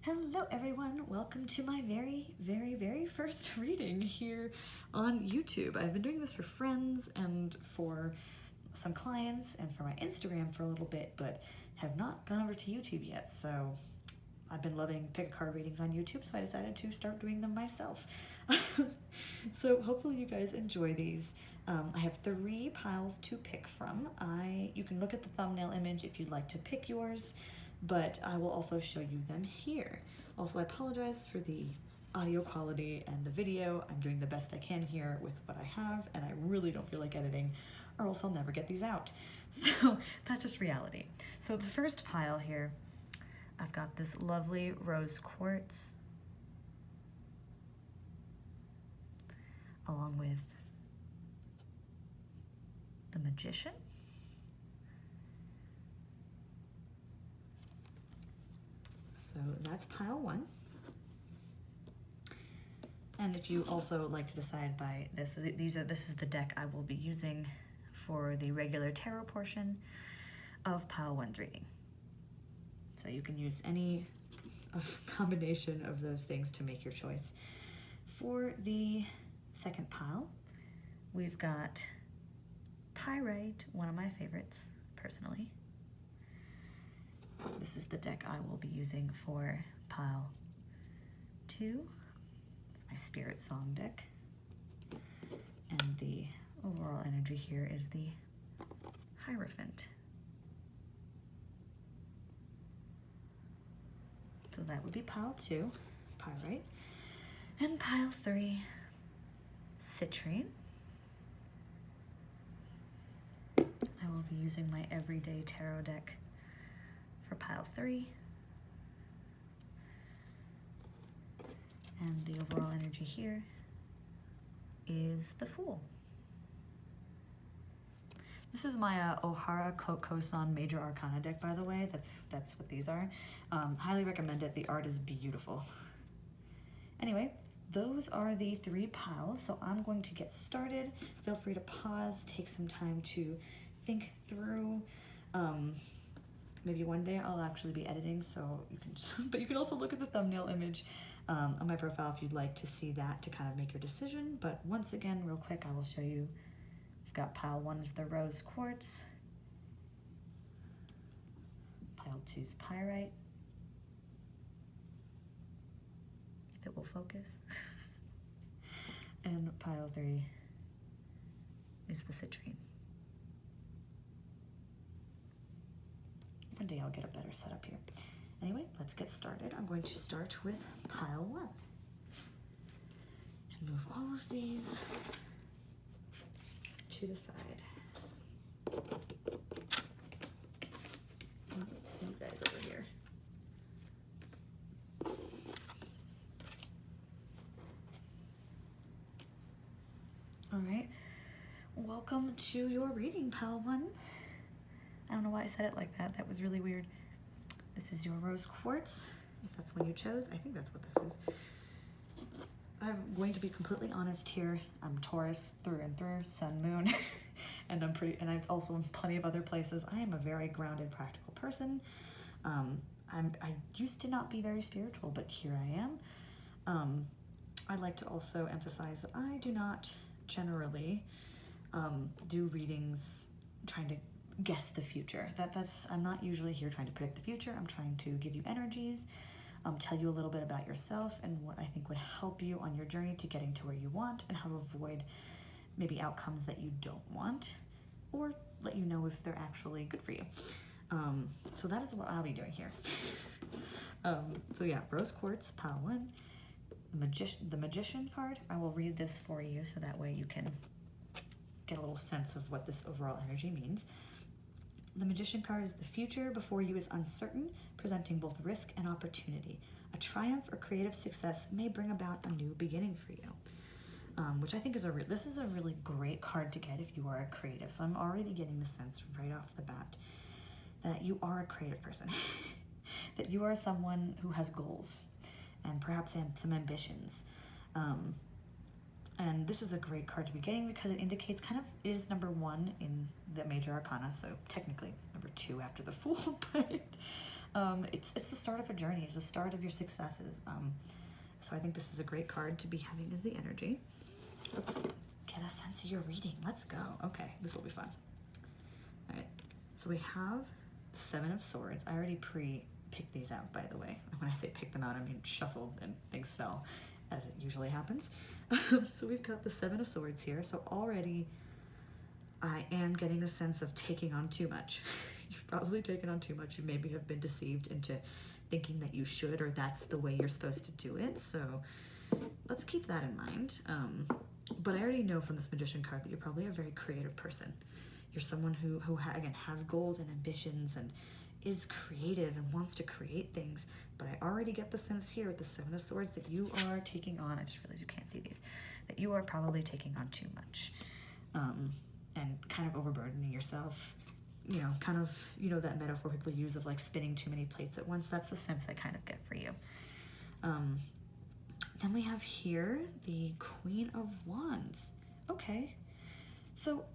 Hello everyone, welcome to my very first reading here on YouTube. I've been doing this for friends and for some clients and for my Instagram for a little bit, but have not gone over to YouTube yet. So I've been loving pick a card readings on YouTube, so I decided to start doing them myself. So hopefully you guys enjoy these. I have 3 piles to pick from. You can look at the thumbnail image if you'd like to pick yours, but I will also show you them here. Also, I apologize for the audio quality and the video. I'm doing the best I can here with what I have, and I really don't feel like editing, or else I'll never get these out. So that's just reality. So the first pile here, I've got this lovely rose quartz, along with the Magician, so that's pile 1. And if you also like to decide by this, this is the deck I will be using for the regular tarot portion of pile 1's reading. So you can use any combination of those things to make your choice. For the second pile, we've got Pyrite, one of my favorites personally. This is the deck I will be using for pile 2. It's my Spirit Song deck. And the overall energy here is the Hierophant. So that would be pile 2, Pyrite. And pile 3, Citrine. I will be using my everyday tarot deck for pile 3. And the overall energy here is the Fool. This is my Ohara Kosan Major Arcana deck, by the way. That's what these are. Highly recommend it. The art is beautiful. Anyway, those are the 3 piles, so I'm going to get started. Feel free to pause, take some time to think through. Maybe one day I'll actually be editing, so you can, but you can also look at the thumbnail image on my profile if you'd like to see that to kind of make your decision. But once again, real quick, I will show you. We've got pile 1 is the rose quartz, pile 2 is pyrite, if it will focus, and pile 3 is the citrine. One day I'll get a better setup here. Anyway, let's get started. I'm going to start with pile 1 and move all of these to the side. You guys over here. All right, welcome to your reading, pile 1. I don't know why I said it like that. That was really weird. This is your rose quartz, if that's one you chose. I think that's what this is. I'm going to be completely honest here. I'm Taurus through and through, sun, moon, and I'm also in plenty of other places. I am a very grounded, practical person. I used to not be very spiritual, but here I am. I'd like to also emphasize that I do not generally do readings trying to guess the future. I'm not usually here trying to predict the future. I'm trying to give you energies, tell you a little bit about yourself and what I think would help you on your journey to getting to where you want, and how to avoid maybe outcomes that you don't want, or let you know if they're actually good for you. So that is what I'll be doing here. So yeah, rose quartz, pile 1, the Magician card. I will read this for you so that way you can get a little sense of what this overall energy means. The Magician card is the future before you is uncertain, presenting both risk and opportunity. A triumph or creative success may bring about a new beginning for you, which I think is this is a really great card to get if you are a creative. So I'm already getting the sense right off the bat that you are a creative person, that you are someone who has goals and perhaps some ambitions. And this is a great card to be getting because it indicates it is number 1 in the Major Arcana, so technically number 2 after the Fool, but It's the start of a journey. It's the start of your successes. So I think this is a great card to be having as the energy. Let's get a sense of your reading. Let's go. Okay, this will be fun. All right, so we have the Seven of Swords. I already pre-picked these out, by the way. When I say pick them out, I mean shuffled and things fell, as it usually happens. So we've got the Seven of Swords here. So already I am getting a sense of taking on too much. You've probably taken on too much. You maybe have been deceived into thinking that you should, or that's the way you're supposed to do it. So let's keep that in mind. But I already know from this Magician card that you're probably a very creative person. You're someone who again, has goals and ambitions and is creative and wants to create things. But I already get the sense here with the Seven of Swords that you are taking on, I just realized you can't see these, that you are probably taking on too much. And kind of overburdening yourself. You know, kind of, you know, that metaphor people use of like spinning too many plates at once. That's the sense I kind of get for you. Then we have here the Queen of Wands. Okay, so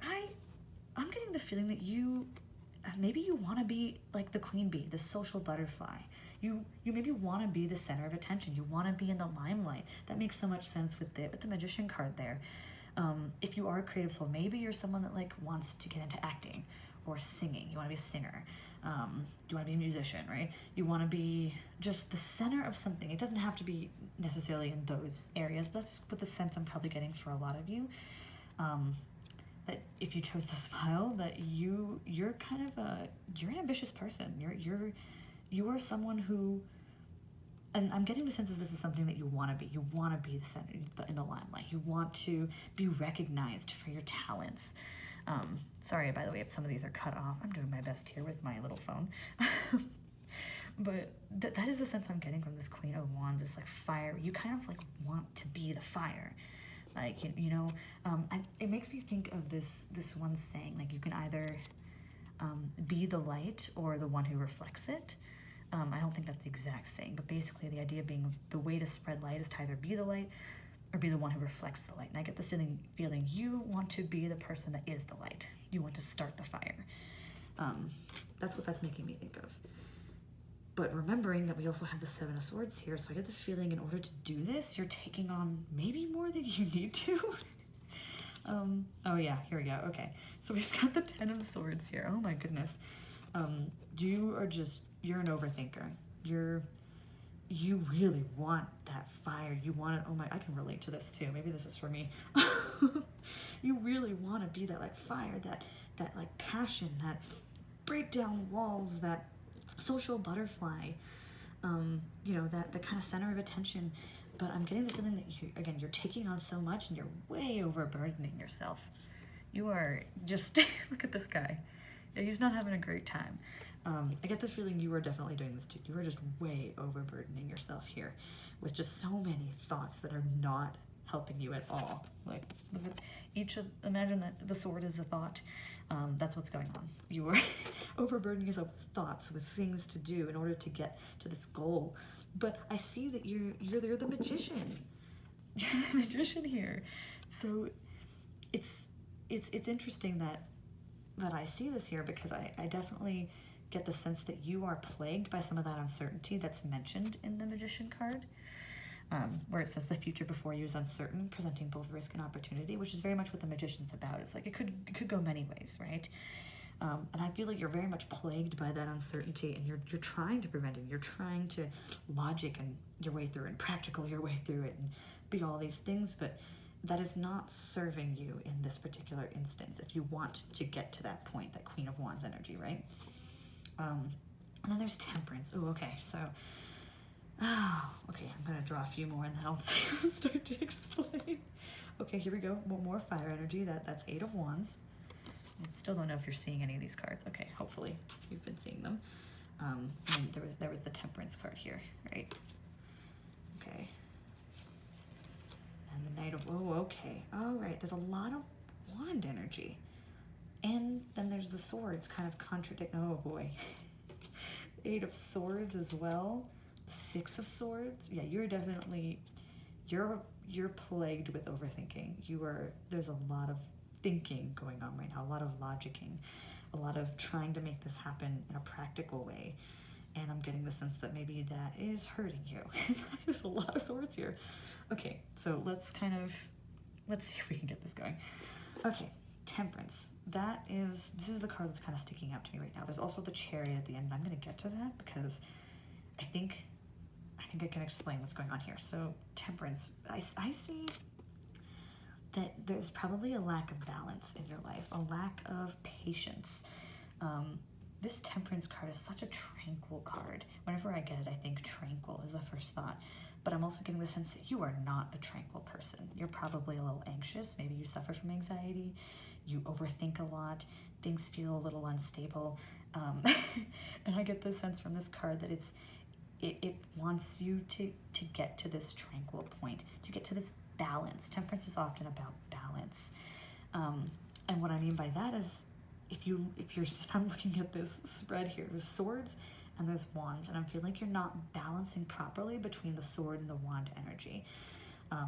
I'm getting the feeling that maybe you want to be like the queen bee, the social butterfly. You maybe want to be the center of attention. You want to be in the limelight. That makes so much sense with the Magician card there. If you are a creative soul, maybe you're someone that like wants to get into acting or singing. You want to be a singer. You want to be a musician, right? You want to be just the center of something. It doesn't have to be necessarily in those areas, but that's what the sense I'm probably getting for a lot of you. That if you chose the smile, that you're kind of you're an ambitious person. You are someone who, and I'm getting the sense that this is something that you want to be. You want to be the center in the limelight. You want to be recognized for your talents. Sorry, by the way, if some of these are cut off. I'm doing my best here with my little phone. But that is the sense I'm getting from this Queen of Wands. It's like fire. You kind of like want to be the fire. Like, you know, it makes me think of this one saying, like, you can either be the light or the one who reflects it. I don't think that's the exact saying, but basically the idea being the way to spread light is to either be the light or be the one who reflects the light. And I get this feeling you want to be the person that is the light. You want to start the fire. That's what that's making me think of. But remembering that we also have the Seven of Swords here, so I get the feeling in order to do this, you're taking on maybe more than you need to. Oh yeah, here we go. Okay, so we've got the Ten of Swords here. Oh my goodness. You're an overthinker. You really want that fire. You want it. Oh my, I can relate to this too. Maybe this is for me. You really want to be that like fire, that like passion, that break down walls, that social butterfly, you know, that the kind of center of attention. But I'm getting the feeling that you're taking on so much and you're way overburdening yourself. You are just, look at this guy. He's not having a great time. I get the feeling you are definitely doing this too. You are just way overburdening yourself here with just so many thoughts that are not helping you at all. Like, look at imagine that the sword is a thought. That's what's going on. You are overburdening yourself with thoughts, with things to do in order to get to this goal. But I see that you're the magician. You're the magician here. So it's interesting that I see this here, because I definitely get the sense that you are plagued by some of that uncertainty that's mentioned in the Magician card, where it says the future before you is uncertain, presenting both risk and opportunity, which is very much what the Magician's about. It's like it could go many ways, right? And I feel like you're very much plagued by that uncertainty, and you're trying to prevent it. You're trying to logic and your way through it, and practical your way through it, and be all these things, but that is not serving you in this particular instance if you want to get to that point, that Queen of Wands energy, right? And then there's Temperance. Oh, okay, so, okay, I'm gonna draw a few more and then I'll start to explain. Okay, here we go, more fire energy. That's Eight of Wands. I still don't know if you're seeing any of these cards. Okay, hopefully you've been seeing them. And there was the Temperance card here, right? Okay. And the Knight of, okay. All right, there's a lot of wand energy. And then there's the swords kind of contradict, oh boy. Eight of Swords as well. The Six of Swords. Yeah, you're definitely, you're plagued with overthinking. There's a lot of thinking going on right now, a lot of logicking. a lot of trying to make this happen in a practical way. And I'm getting the sense that maybe that is hurting you. There's a lot of Swords here. Okay, so let's see if we can get this going. Okay, Temperance. This is the card that's kind of sticking out to me right now. There's also the Chariot at the end. I'm going to get to that because I think I can explain what's going on here. So Temperance, I see that there's probably a lack of balance in your life, a lack of patience. This Temperance card is such a tranquil card. Whenever I get it, I think tranquil is the first thought. But I'm also getting the sense that you are not a tranquil person. You're probably a little anxious. Maybe you suffer from anxiety. You overthink a lot. Things feel a little unstable. And I get the sense from this card that it wants you to get to this tranquil point, to get to this balance. Temperance is often about balance. And what I mean by that is, if I'm looking at this spread here, there's Swords and there's Wands, and I'm feeling like you're not balancing properly between the Sword and the Wand energy.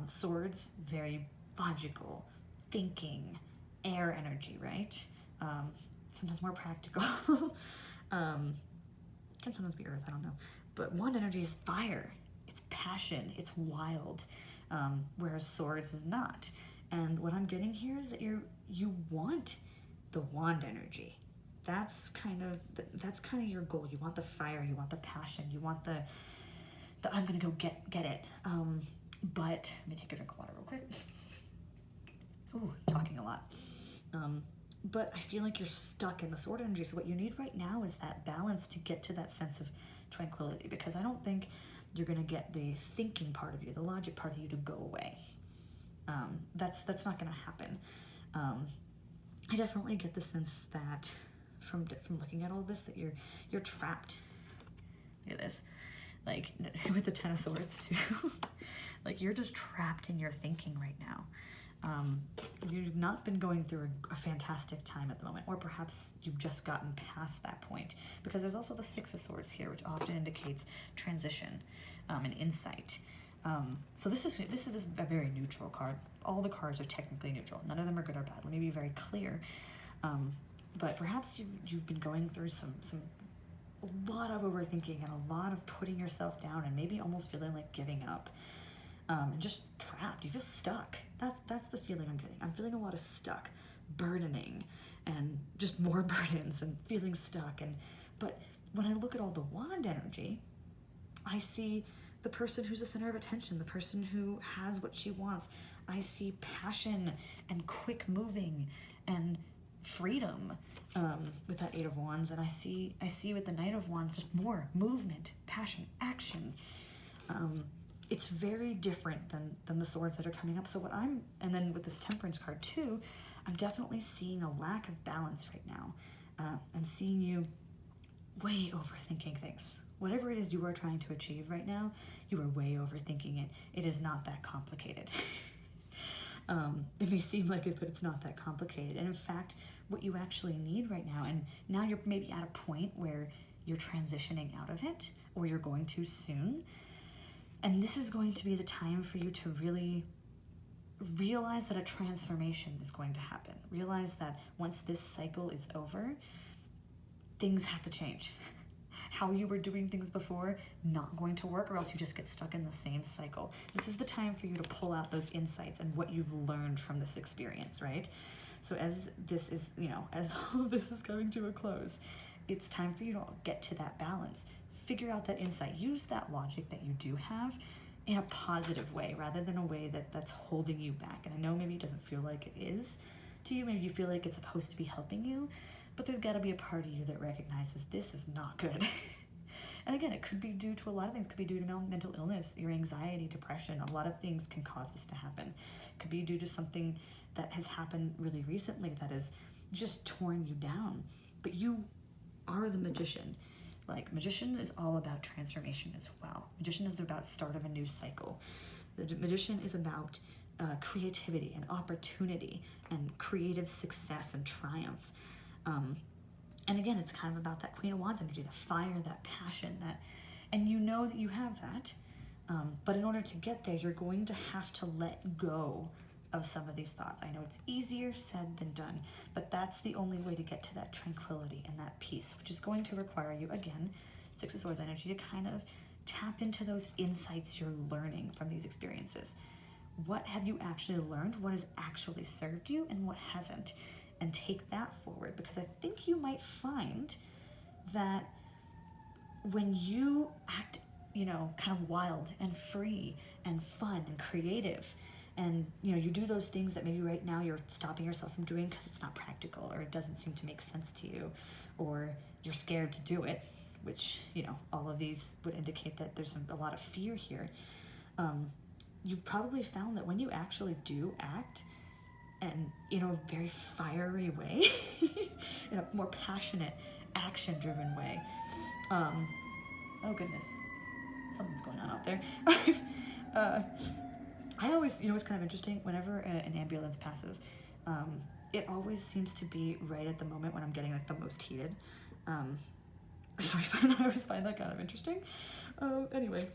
Swords, very logical, thinking, air energy, right? Sometimes more practical. Can sometimes be earth, I don't know. But Wand energy is fire. It's passion. It's wild. Whereas Swords is not. And what I'm getting here is that you want the Wand energy. That's kind of your goal. You want the fire. You want the passion. You want the I'm gonna go get it. But let me take a drink of water real quick. Ooh, talking a lot. But I feel like you're stuck in the Sword energy. So what you need right now is that balance to get to that sense of tranquility, because I don't think you're gonna get the thinking part of you, the logic part of you to go away. That's not gonna happen. I definitely get the sense that from looking at all this that you're trapped. Look at this, like with the Ten of Swords too. Like you're just trapped in your thinking right now. You've not been going through a fantastic time at the moment, or perhaps you've just gotten past that point, because there's also the Six of Swords here, which often indicates transition and insight. So this is a very neutral card. All the cards are technically neutral. None of them are good or bad. Let me be very clear. But perhaps you've been going through a lot of overthinking and a lot of putting yourself down, and maybe almost feeling like giving up. And just trapped. You feel stuck. That's the feeling I'm getting. I'm feeling a lot of stuck, burdening, and just more burdens and feeling stuck. But when I look at all the Wand energy, I see the person who's the center of attention, the person who has what she wants. I see passion and quick moving and freedom with that Eight of Wands, and I see with the Knight of Wands just more movement, passion, action. It's very different than the Swords that are coming up. So and then with this Temperance card too, I'm definitely seeing a lack of balance right now. I'm seeing you way overthinking things. Whatever it is you are trying to achieve right now, you are way overthinking it. It is not that complicated. It may seem like it, but it's not that complicated. And in fact, what you actually need right now, and now you're maybe at a point where you're transitioning out of it, or you're going to soon, and this is going to be the time for you to really realize that a transformation is going to happen. Realize that once this cycle is over, things have to change. How you were doing things before, not going to work, or else you just get stuck in the same cycle. This is the time for you to pull out those insights and what you've learned from this experience, right? So as this is, as all of this is coming to a close, it's time for you to get to that balance. Figure out that insight. Use that logic that you do have in a positive way, rather than a way that's holding you back. And I know maybe it doesn't feel like it is to you. Maybe you feel like it's supposed to be helping you, but there's got to be a part of you that recognizes this is not good. And again, it could be due to a lot of things. It could be due to mental illness, your anxiety, depression. A lot of things can cause this to happen. It could be due to something that has happened really recently that has just torn you down. But you are the magician. Like, magician is all about transformation as well. Magician is about start of a new cycle. The magician is about creativity and opportunity and creative success and triumph. And again, it's kind of about that Queen of Wands energy, that fire, that passion, and you know that you have that. But in order to get there, you're going to have to let go of some of these thoughts. I know it's easier said than done, but that's the only way to get to that tranquility and that peace, which is going to require you, again, Six of Swords energy, to kind of tap into those insights you're learning from these experiences. What have you actually learned? What has actually served you and what hasn't? And take that forward, because I think you might find that when you act, you know, kind of wild and free and fun and creative, and, you know, you do those things that maybe right now you're stopping yourself from doing because it's not practical or it doesn't seem to make sense to you, or you're scared to do it, which, you know, all of these would indicate that there's a lot of fear here. You've probably found that when you actually do act, and in a very fiery way, in a more passionate, action-driven way. Oh goodness, something's going on out there. I always, you know, it's kind of interesting, whenever an ambulance passes, it always seems to be right at the moment when I'm getting like the most heated. So I always find that kind of interesting. Anyway.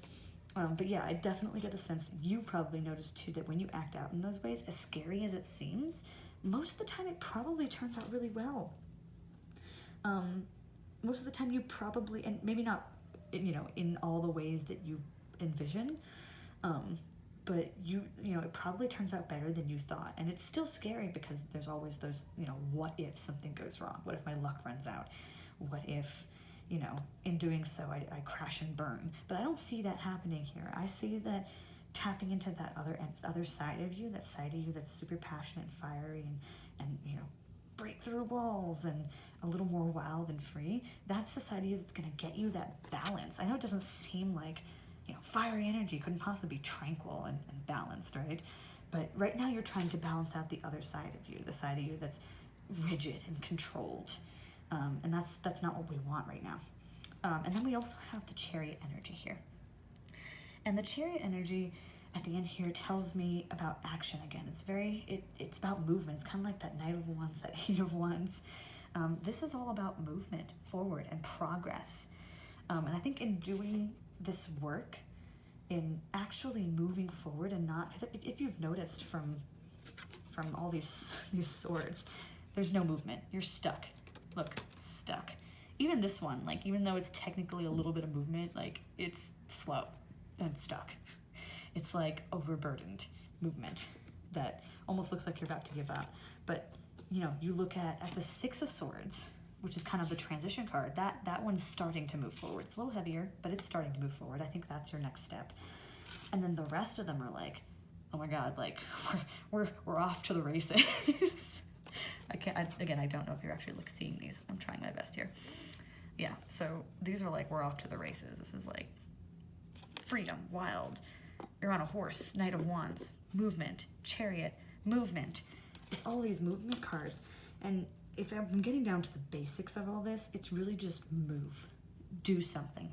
But yeah, I definitely get the sense that you probably noticed too that when you act out in those ways, as scary as it seems, most of the time it probably turns out really well. Most of the time you probably, and maybe not, you know, in all the ways that you envision, but you know, it probably turns out better than you thought. And it's still scary because there's always those, you know, what if something goes wrong? What if my luck runs out? What if, you know, in doing so, I crash and burn. But I don't see that happening here. I see that tapping into that other side of you, that side of you that's super passionate and fiery and you know, break through walls and a little more wild and free. That's the side of you that's gonna get you that balance. I know it doesn't seem like, you know, fiery energy couldn't possibly be tranquil and balanced, right? But right now you're trying to balance out the other side of you, the side of you that's rigid and controlled. And that's not what we want right now. And then we also have the Chariot energy here. And the Chariot energy at the end here tells me about action again. It's about movement. It's kind of like that Knight of Wands, that Eight of Wands. This is all about movement forward and progress. And I think in doing this work, in actually moving forward and not, because if you've noticed from all these swords, there's no movement. You're stuck. Look, stuck. Even this one, like, even though it's technically a little bit of movement, like, it's slow and stuck. It's like overburdened movement that almost looks like you're about to give up. But, you know, you look at the Six of Swords, which is kind of the transition card, that one's starting to move forward. It's a little heavier, but it's starting to move forward. I think that's your next step. And then the rest of them are like, oh my God, like, we're off to the races. I don't know if you're actually seeing these. I'm trying my best here. Yeah, so these are like, we're off to the races. This is like freedom, wild. You're on a horse, Knight of Wands, movement, Chariot, movement. It's all these movement cards. And if I'm getting down to the basics of all this, it's really just move, do something.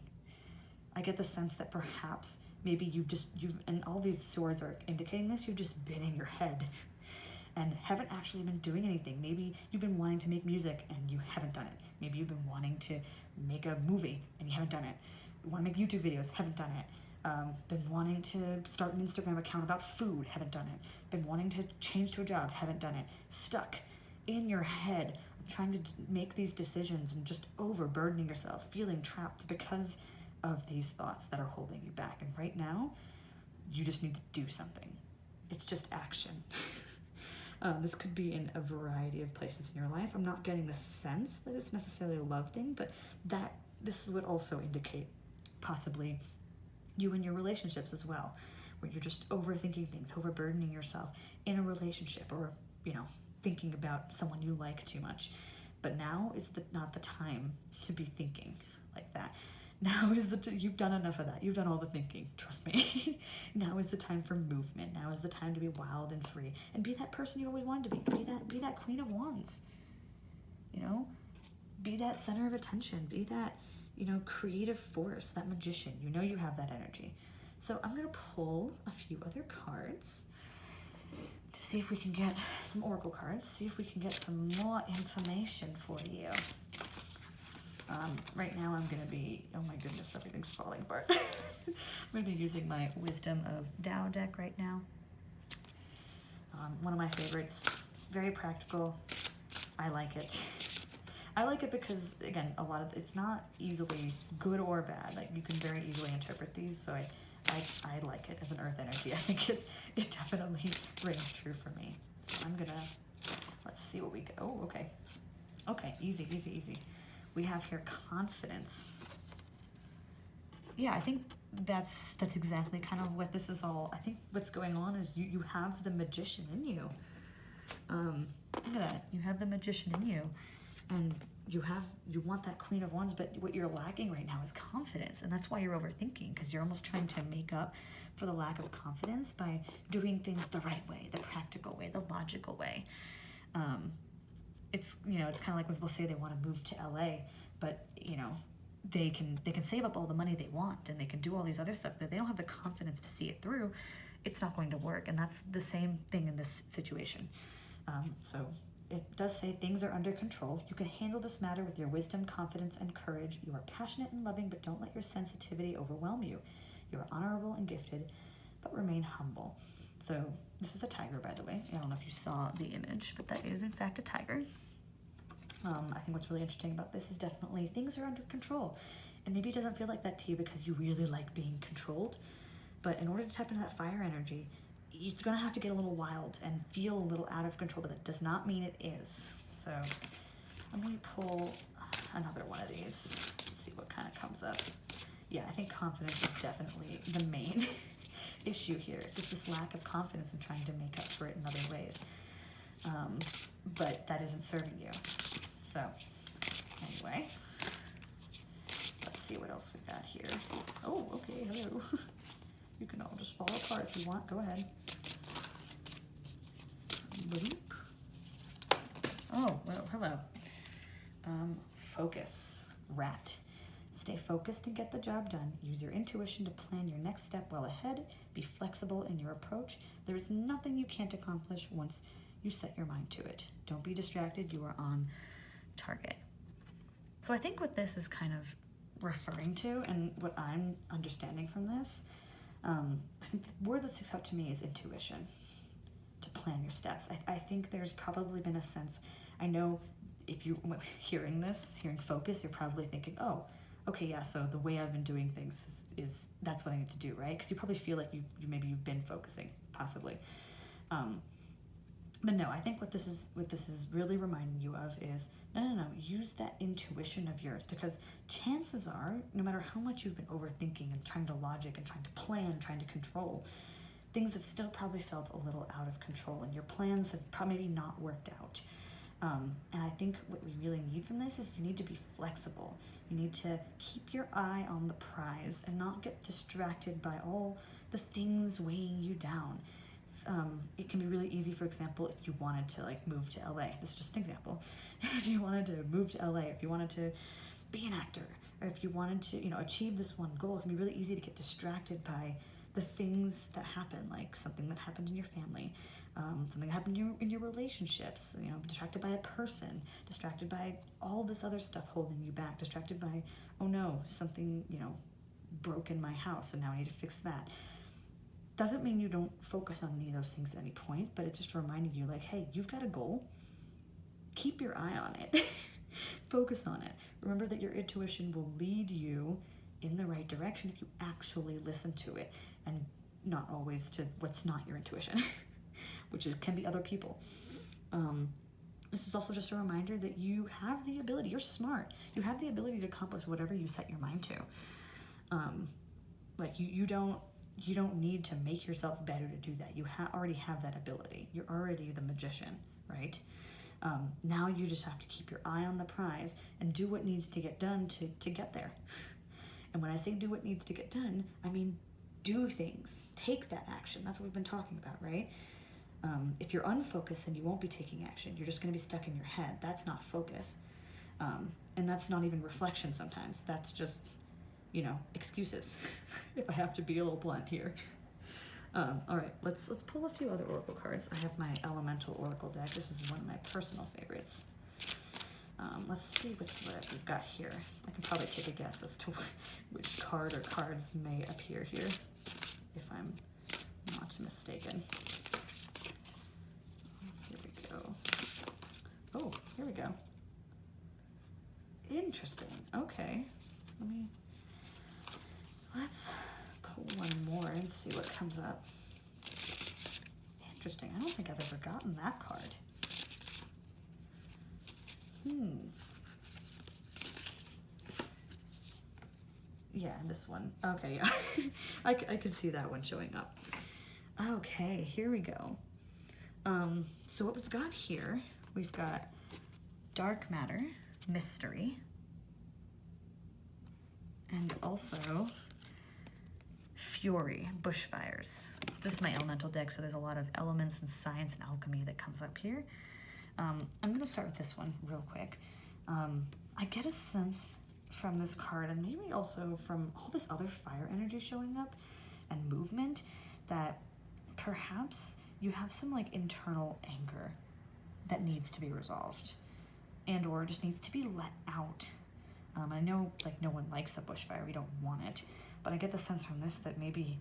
I get the sense that perhaps maybe and all these swords are indicating this, you've just been in your head and haven't actually been doing anything. Maybe you've been wanting to make music and you haven't done it. Maybe you've been wanting to make a movie and you haven't done it. You want to make YouTube videos, haven't done it. Been wanting to start an Instagram account about food, haven't done it. Been wanting to change to a job, haven't done it. Stuck in your head, trying to make these decisions and just overburdening yourself, feeling trapped because of these thoughts that are holding you back. And right now, you just need to do something. It's just action. This could be in a variety of places in your life. I'm not getting the sense that it's necessarily a love thing, but this would also indicate possibly you and your relationships as well, where you're just overthinking things, overburdening yourself in a relationship, or, you know, thinking about someone you like too much. But now is not the time to be thinking like that. Now is you've done enough of that. You've done all the thinking, trust me. Now is the time for movement. Now is the time to be wild and free and be that person you always wanted to be. Be that Queen of Wands. You know, be that center of attention. Be that, you know, creative force, that magician. You know you have that energy. So I'm gonna pull a few other cards to see if we can get some oracle cards. See if we can get some more information for you. Right now I'm gonna be, oh my goodness, everything's falling apart. I'm gonna be using my Wisdom of Tao deck right now. One of my favorites, very practical. I like it. I like it because, again, it's not easily good or bad. Like, you can very easily interpret these, so I like it as an earth energy. I think it definitely rings true for me. So I'm gonna, let's see what we get. Oh, okay. Okay, easy, easy, easy. We have here confidence. Yeah, I think that's exactly kind of what this is all. I think what's going on is you have the magician in you. Look at that. You have the magician in you, and you want that Queen of Wands, but what you're lacking right now is confidence, and that's why you're overthinking, because you're almost trying to make up for the lack of confidence by doing things the right way, the practical way, the logical way. It's it's kind of like when people say they want to move to LA, but they can save up all the money they want and they can do all these other stuff, but if they don't have the confidence to see it through, it's not going to work. And that's the same thing in this situation. So it does say things are under control. You can handle this matter with your wisdom, confidence, and courage. You are passionate and loving, but don't let your sensitivity overwhelm you. You are honorable and gifted, but remain humble. So this is a tiger, by the way. I don't know if you saw the image, but that is in fact a tiger. I think what's really interesting about this is definitely things are under control. And maybe it doesn't feel like that to you because you really like being controlled. But in order to tap into that fire energy, it's going to have to get a little wild and feel a little out of control, but that does not mean it is. So I'm going to pull another one of these. Let's see what kind of comes up. Yeah, I think confidence is definitely the main issue here. It's just this lack of confidence and trying to make up for it in other ways. But that isn't serving you. So anyway, let's see what else we got here. Oh, okay, hello. You can all just fall apart if you want. Go ahead. Oh, well, hello. Focus. Rat. Stay focused and get the job done. Use your intuition to plan your next step well ahead. Be flexible in your approach. There is nothing you can't accomplish once you set your mind to it. Don't be distracted. You are on target. So I think what this is kind of referring to, and what I'm understanding from this, I think the word that sticks out to me is intuition, to plan your steps. I think there's probably been a sense, I know if you hearing focus, you're probably thinking, oh, okay, yeah, so the way I've been doing things is that's what I need to do, right? Because you probably feel like maybe you've been focusing, possibly. But no, I think what this is really reminding you of is, no, use that intuition of yours, because chances are, no matter how much you've been overthinking and trying to logic and trying to plan, trying to control, things have still probably felt a little out of control, and your plans have probably not worked out. And I think what we really need from this is you need to be flexible. You need to keep your eye on the prize and not get distracted by all the things weighing you down. It can be really easy, for example, if you wanted to move to LA. This is just an example. If you wanted to move to LA, if you wanted to be an actor, or if you wanted to, achieve this one goal, it can be really easy to get distracted by the things that happen, like something that happened in your family, something that happened in your relationships, distracted by a person, distracted by all this other stuff holding you back, distracted by, oh no, something, broke in my house and now I need to fix that. Doesn't mean you don't focus on any of those things at any point, but it's just reminding you, hey, you've got a goal. Keep your eye on it. Focus on it. Remember that your intuition will lead you in the right direction if you actually listen to it, and not always to what's not your intuition, which can be other people. This is also just a reminder that you have the ability. You're smart. You have the ability to accomplish whatever you set your mind to. You don't need to make yourself better to do that. You already have that ability. You're already the magician, right? Now you just have to keep your eye on the prize and do what needs to get done to get there. And when I say do what needs to get done, I mean do things. Take that action. That's what we've been talking about, right? If you're unfocused, then you won't be taking action. You're just going to be stuck in your head. That's not focus. And that's not even reflection sometimes. That's just excuses, if I have to be a little blunt here. All right, let's pull a few other oracle cards. I have my elemental oracle deck. This is one of my personal favorites. Let's see what we've got here. I can probably take a guess as to which card or cards may appear here, if I'm not mistaken. Oh, here we go. Interesting. Okay. Let's pull one more and see what comes up. Interesting. I don't think I've ever gotten that card. Yeah, this one. Okay, yeah. I can see that one showing up. Okay, here we go. So what we've got here, we've got dark matter, mystery, and also fury, bushfires. This is my elemental deck, so there's a lot of elements and science and alchemy that comes up here. I'm going to start with this one real quick. I get a sense from this card, and maybe also from all this other fire energy showing up and movement, that perhaps you have some like internal anger that needs to be resolved and or just needs to be let out. I know like no one likes a bushfire, we don't want it, but I get the sense from this that maybe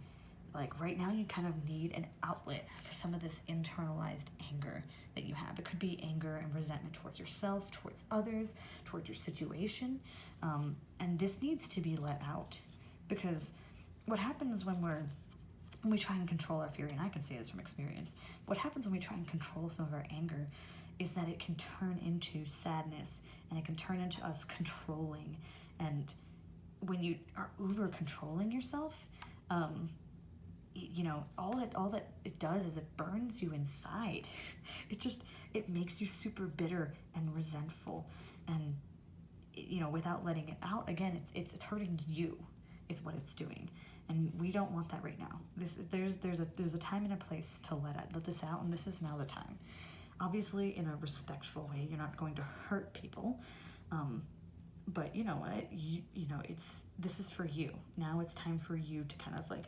like right now you kind of need an outlet for some of this internalized anger that you have. It could be anger and resentment towards yourself, towards others, towards your situation, and this needs to be let out, because what happens when we try and control our fury, and I can say this from experience, what happens when we try and control some of our anger is that it can turn into sadness, and it can turn into us controlling, and when you are uber controlling yourself, you know, all that it does is it burns you inside. It makes you super bitter and resentful, and you know, without letting it out, again, it's hurting you is what it's doing, and we don't want that right now. There's a time and a place to let this out, and this is now the time. Obviously, in a respectful way, you're not going to hurt people, but you know what? You know, this is for you. Now it's time for you to kind of like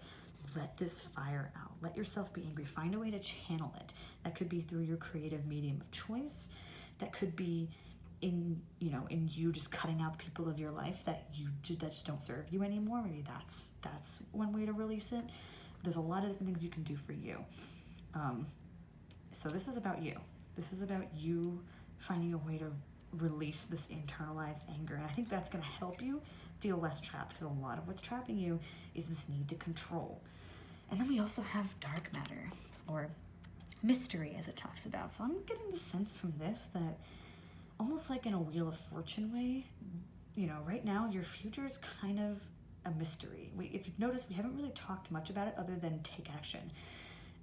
let this fire out. Let yourself be angry. Find a way to channel it. That could be through your creative medium of choice. That could be in you just cutting out the people of your life that just don't serve you anymore. Maybe that's one way to release it. There's a lot of different things you can do for you. So this is about you. This is about you finding a way to release this internalized anger. And I think that's going to help you feel less trapped, because a lot of what's trapping you is this need to control. And then we also have dark matter, or mystery, as it talks about. So I'm getting the sense from this that almost like in a Wheel of Fortune way, you know, right now your future is kind of a mystery. If you've noticed, we haven't really talked much about it other than take action.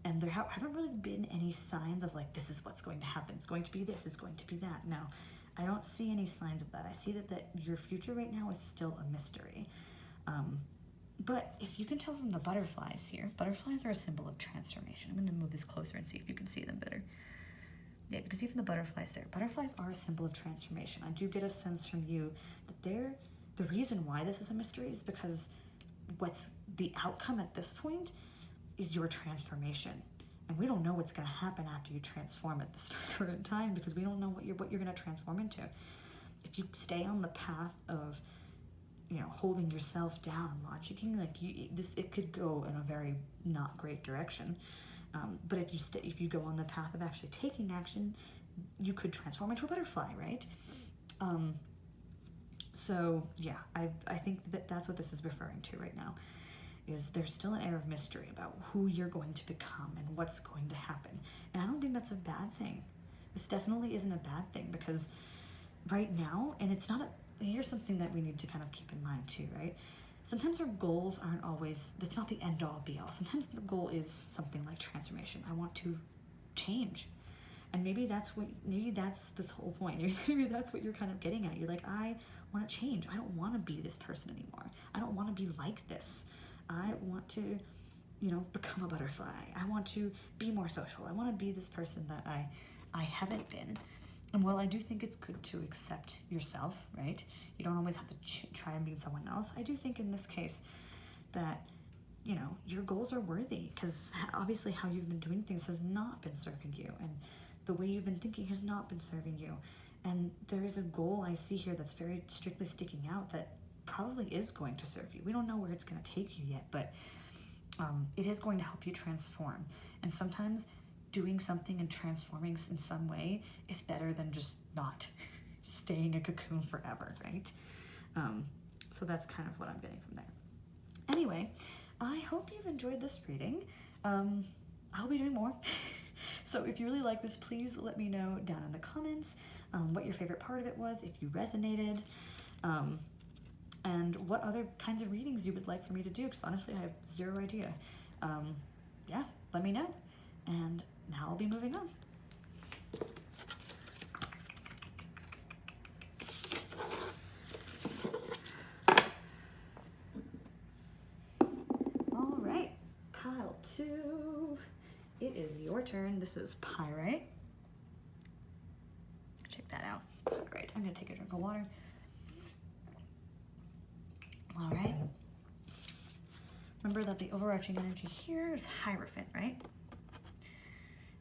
And there haven't really been any signs of like, this is what's going to happen. It's going to be this, it's going to be that. No, I don't see any signs of that. I see that your future right now is still a mystery. But if you can tell from the butterflies here, butterflies are a symbol of transformation. I'm going to move this closer and see if you can see them better. Yeah, you can see from the butterflies there. Butterflies are a symbol of transformation. I do get a sense from you that the reason why this is a mystery is because what's the outcome at this point is your transformation. And we don't know what's going to happen after you transform at this current time, because we don't know what you're going to transform into. If you stay on the path of, you know, holding yourself down and logicking, like it could go in a very not great direction. But if you go on the path of actually taking action, you could transform into a butterfly, right? So yeah, I think that's what this is referring to right now. Is there's still an air of mystery about who you're going to become and what's going to happen. And I don't think that's a bad thing. This definitely isn't a bad thing, because right now, and here's something that we need to kind of keep in mind too, right? Sometimes our goals aren't always, that's not the end all be all. Sometimes the goal is something like transformation. I want to change. And maybe that's this whole point. Maybe that's what you're kind of getting at. You're like, I want to change. I don't want to be this person anymore. I don't want to be like this. I want to, you know, become a butterfly. I want to be more social. I want to be this person that I haven't been. And while I do think it's good to accept yourself, right? You don't always have to try and be someone else. I do think in this case that, you know, your goals are worthy, because obviously how you've been doing things has not been serving you, and the way you've been thinking has not been serving you. And there is a goal I see here that's very strictly sticking out that probably is going to serve you. We don't know where it's going to take you yet, but it is going to help you transform. And sometimes doing something and transforming in some way is better than just not staying a cocoon forever, right? So that's kind of what I'm getting from there. Anyway, I hope you've enjoyed this reading. I'll be doing more. So if you really like this, please let me know down in the comments what your favorite part of it was, if you resonated, and what other kinds of readings you would like for me to do, because honestly, I have zero idea. Yeah, let me know. And now I'll be moving on. All right, pile 2. It is your turn. This is Pyrite. Check that out. Great. I'm going to take a drink of water. All right. Remember that the overarching energy here is Hierophant, right?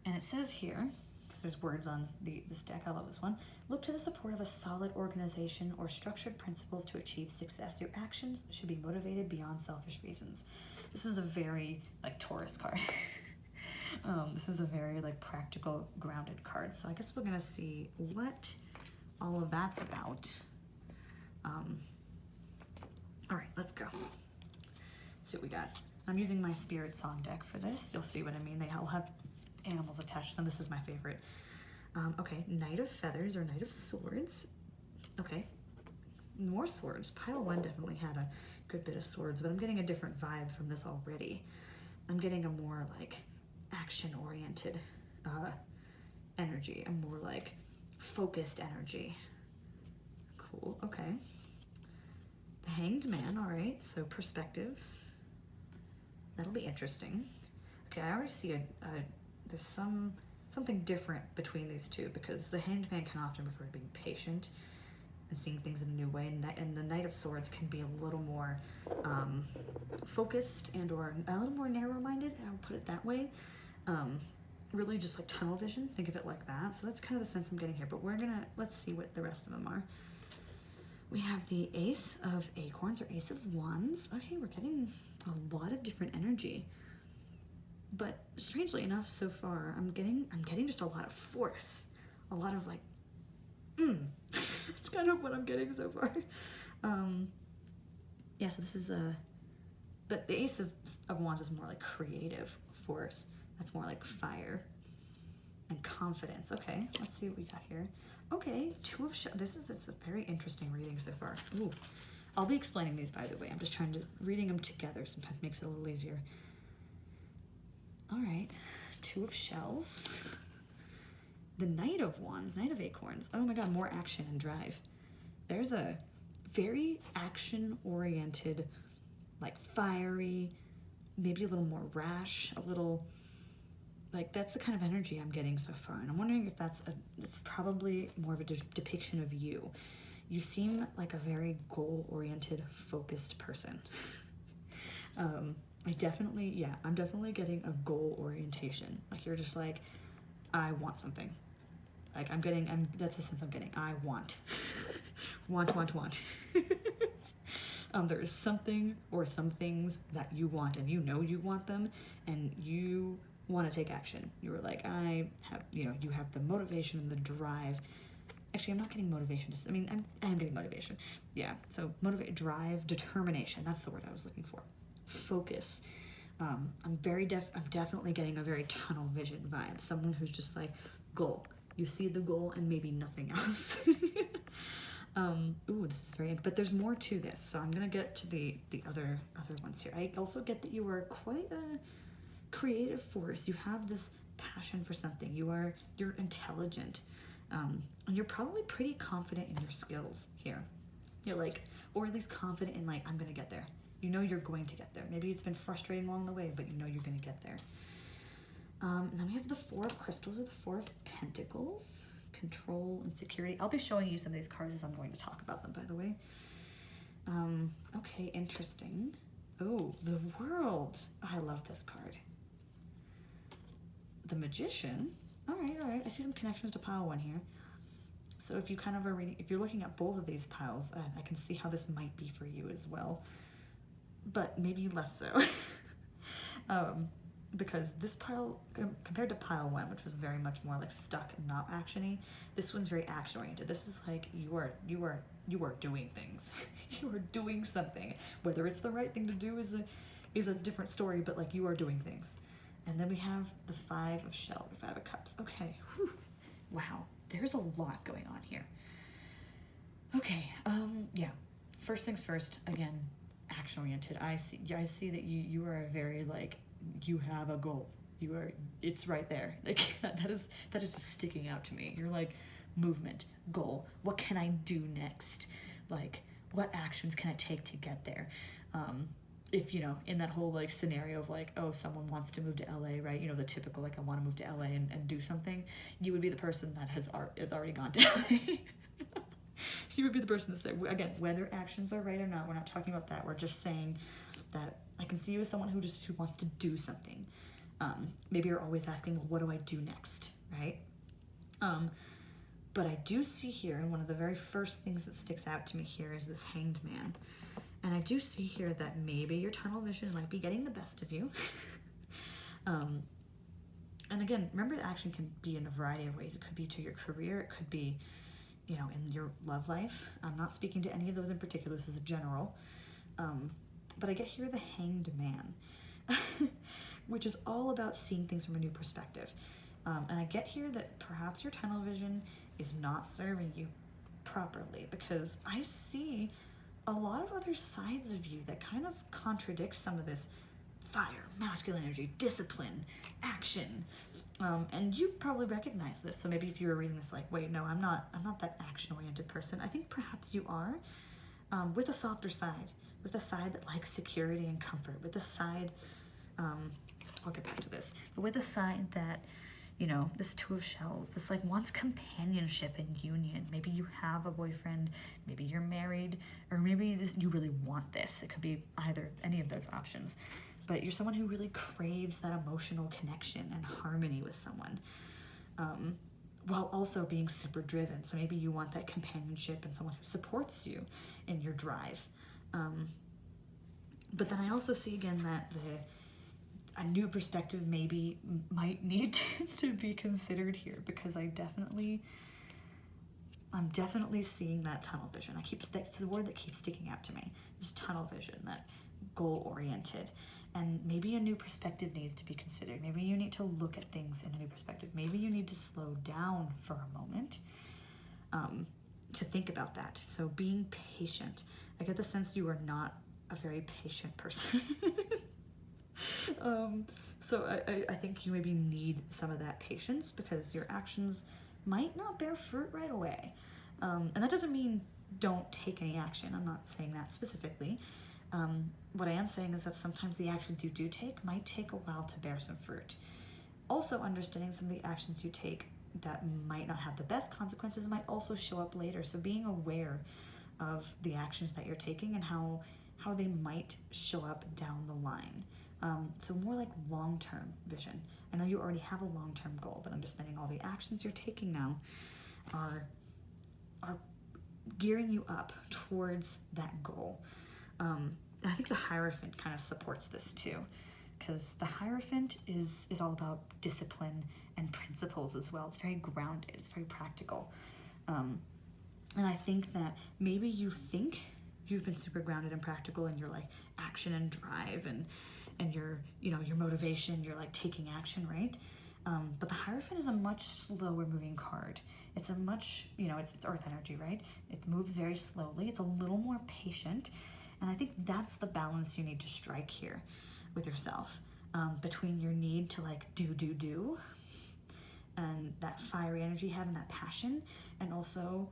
And it says here, because there's words on this deck, I love this one, look to the support of a solid organization or structured principles to achieve success. Your actions should be motivated beyond selfish reasons. This is a very, like, Taurus card. This is a very, like, practical, grounded card. So I guess we're going to see what all of that's about. All right, let's go. Let's see what we got. I'm using my Spirit Song deck for this. You'll see what I mean. They all have animals attached to them. This is my favorite. Okay, Knight of Feathers or Knight of Swords. Okay, more swords. Pile 1 definitely had a good bit of swords, but I'm getting a different vibe from this already. I'm getting a more, like, action-oriented energy, a more, like, focused energy. Cool, okay. The Hanged Man, all right, so perspectives. That'll be interesting. Okay, I already see there's something different between these two, because the Hanged Man can often refer to being patient and seeing things in a new way, and the Knight of Swords can be a little more focused and or a little more narrow-minded, I'll put it that way. Really just like tunnel vision, think of it like that. So that's kind of the sense I'm getting here, but let's see what the rest of them are. We have the Ace of Acorns or Ace of Wands. Okay, we're getting a lot of different energy. But strangely enough, so far, I'm getting just a lot of force. A lot of, like, That's kind of what I'm getting so far. Yeah, so this is but the Ace of Wands is more like creative force. That's more like fire and confidence. Okay, let's see what we got here. Okay, Two of Shells. This is a very interesting reading so far. Ooh, I'll be explaining these, by the way. I'm just reading them together sometimes makes it a little easier. All right, Two of Shells. The Knight of Wands, Knight of Acorns. Oh my God, more action and drive. There's a very action-oriented, like fiery, maybe a little more rash, a little, like that's the kind of energy I'm getting so far. And I'm wondering if it's probably more of a depiction of you. You seem like a very goal-oriented, focused person. I'm definitely getting a goal orientation. Like you're just like, I want something. Like that's the sense I'm getting. I want. want. There is something or some things that you want and you know you want them and you want to take action. You were like, you have the motivation and the drive. Actually, I'm not getting motivation. I'm getting motivation. Yeah, so drive, determination. That's the word I was looking for. Focus. I'm definitely getting a very tunnel vision vibe. Someone who's just like, goal. You see the goal and maybe nothing else. Ooh, this is but there's more to this. So I'm gonna get to the other ones here. I also get that you are quite a creative force. You have this passion for something. You're intelligent. And you're probably pretty confident in your skills here. You're like, or at least confident in like, I'm gonna get there. You know you're going to get there. Maybe it's been frustrating along the way, but you know you're going to get there. And then we have the Four of Crystals or the Four of Pentacles. Control and security. I'll be showing you some of these cards as I'm going to talk about them, by the way. Okay, interesting. Oh, the World. Oh, I love this card. The Magician. All right. I see some connections to pile 1 here. So if you kind of are reading, if you're looking at both of these piles, I can see how this might be for you as well. But maybe less so. because this pile, compared to pile 1, which was very much more like stuck and not actiony, this one's very action oriented. This is like you are doing things. You are doing something. Whether it's the right thing to do is a different story, but like you are doing things. And then we have the 5 of Shells, or 5 of Cups. Okay, whew. Wow, there's a lot going on here. Okay, yeah. First things first, again, action oriented. I see that you are a very like, you have a goal. It's right there. Like that is just sticking out to me. You're like, movement, goal. What can I do next? Like, what actions can I take to get there? If, you know, in that whole like scenario of like, oh, someone wants to move to LA, right? You know, the typical like, I want to move to LA and do something. You would be the person that has already gone to LA. You would be the person that's there. Again, whether actions are right or not, we're not talking about that. We're just saying that I can see you as someone who wants to do something. Maybe you're always asking, well, what do I do next, right? But I do see here, and one of the very first things that sticks out to me here is this Hanged Man. And I do see here that maybe your tunnel vision might be getting the best of you. And again, remember, action can be in a variety of ways. It could be to your career. It could be, you know, in your love life. I'm not speaking to any of those in particular. This is a general. But I get here the Hanged Man, which is all about seeing things from a new perspective. And I get here that perhaps your tunnel vision is not serving you properly, because I see a lot of other sides of you that kind of contradict some of this fire, masculine energy, discipline, action. And you probably recognize this. So maybe if you were reading this like, wait, no, I'm not that action-oriented person. I think perhaps you are, with a softer side, with a side that likes security and comfort, with a side, I'll get back to this, but with a side that, you know, this 2 of Shells, this like wants companionship and union. Maybe you have a boyfriend, maybe you're married, or maybe you really want this. It could be any of those options. But you're someone who really craves that emotional connection and harmony with someone, while also being super driven. So maybe you want that companionship and someone who supports you in your drive. But then I also see again that a new perspective might need to be considered here, because I'm definitely seeing that tunnel vision. That's the word that keeps sticking out to me. This tunnel vision, that goal-oriented. And maybe a new perspective needs to be considered. Maybe you need to look at things in a new perspective. Maybe you need to slow down for a moment to think about that. So being patient. I get the sense you are not a very patient person. So I think you maybe need some of that patience, because your actions might not bear fruit right away. And that doesn't mean don't take any action. I'm not saying that specifically. What I am saying is that sometimes the actions you do take might take a while to bear some fruit. Also, understanding some of the actions you take that might not have the best consequences might also show up later. So being aware of the actions that you're taking and how they might show up down the line. So more like long-term vision. I know you already have a long-term goal, but understanding all the actions you're taking now are gearing you up towards that goal. I think the Hierophant kind of supports this too, because the Hierophant is all about discipline and principles as well. It's very grounded, it's very practical. And I think that maybe you think you've been super grounded and practical in your like action and drive and your, you know, your motivation, you're like taking action, right? But the Hierophant is a much slower moving card. It's a much, you know, it's earth energy, right? It moves very slowly. It's a little more patient. And I think that's the balance you need to strike here with yourself, between your need to like do, and that fiery energy you have and that passion, and also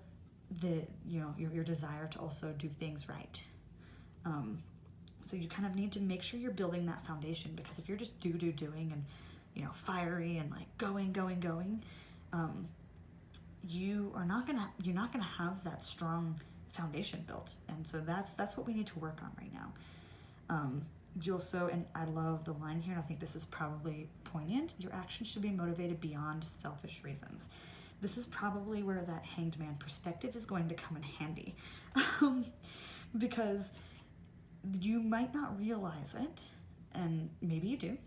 your desire to also do things right. So you kind of need to make sure you're building that foundation, because if you're just doing and, you know, fiery and like going, you're not gonna have that strong foundation built. And so that's what we need to work on right now. You also, and I love the line here, and I think this is probably poignant, your actions should be motivated beyond selfish reasons. This is probably where that Hanged Man perspective is going to come in handy. Because you might not realize it, and maybe you do,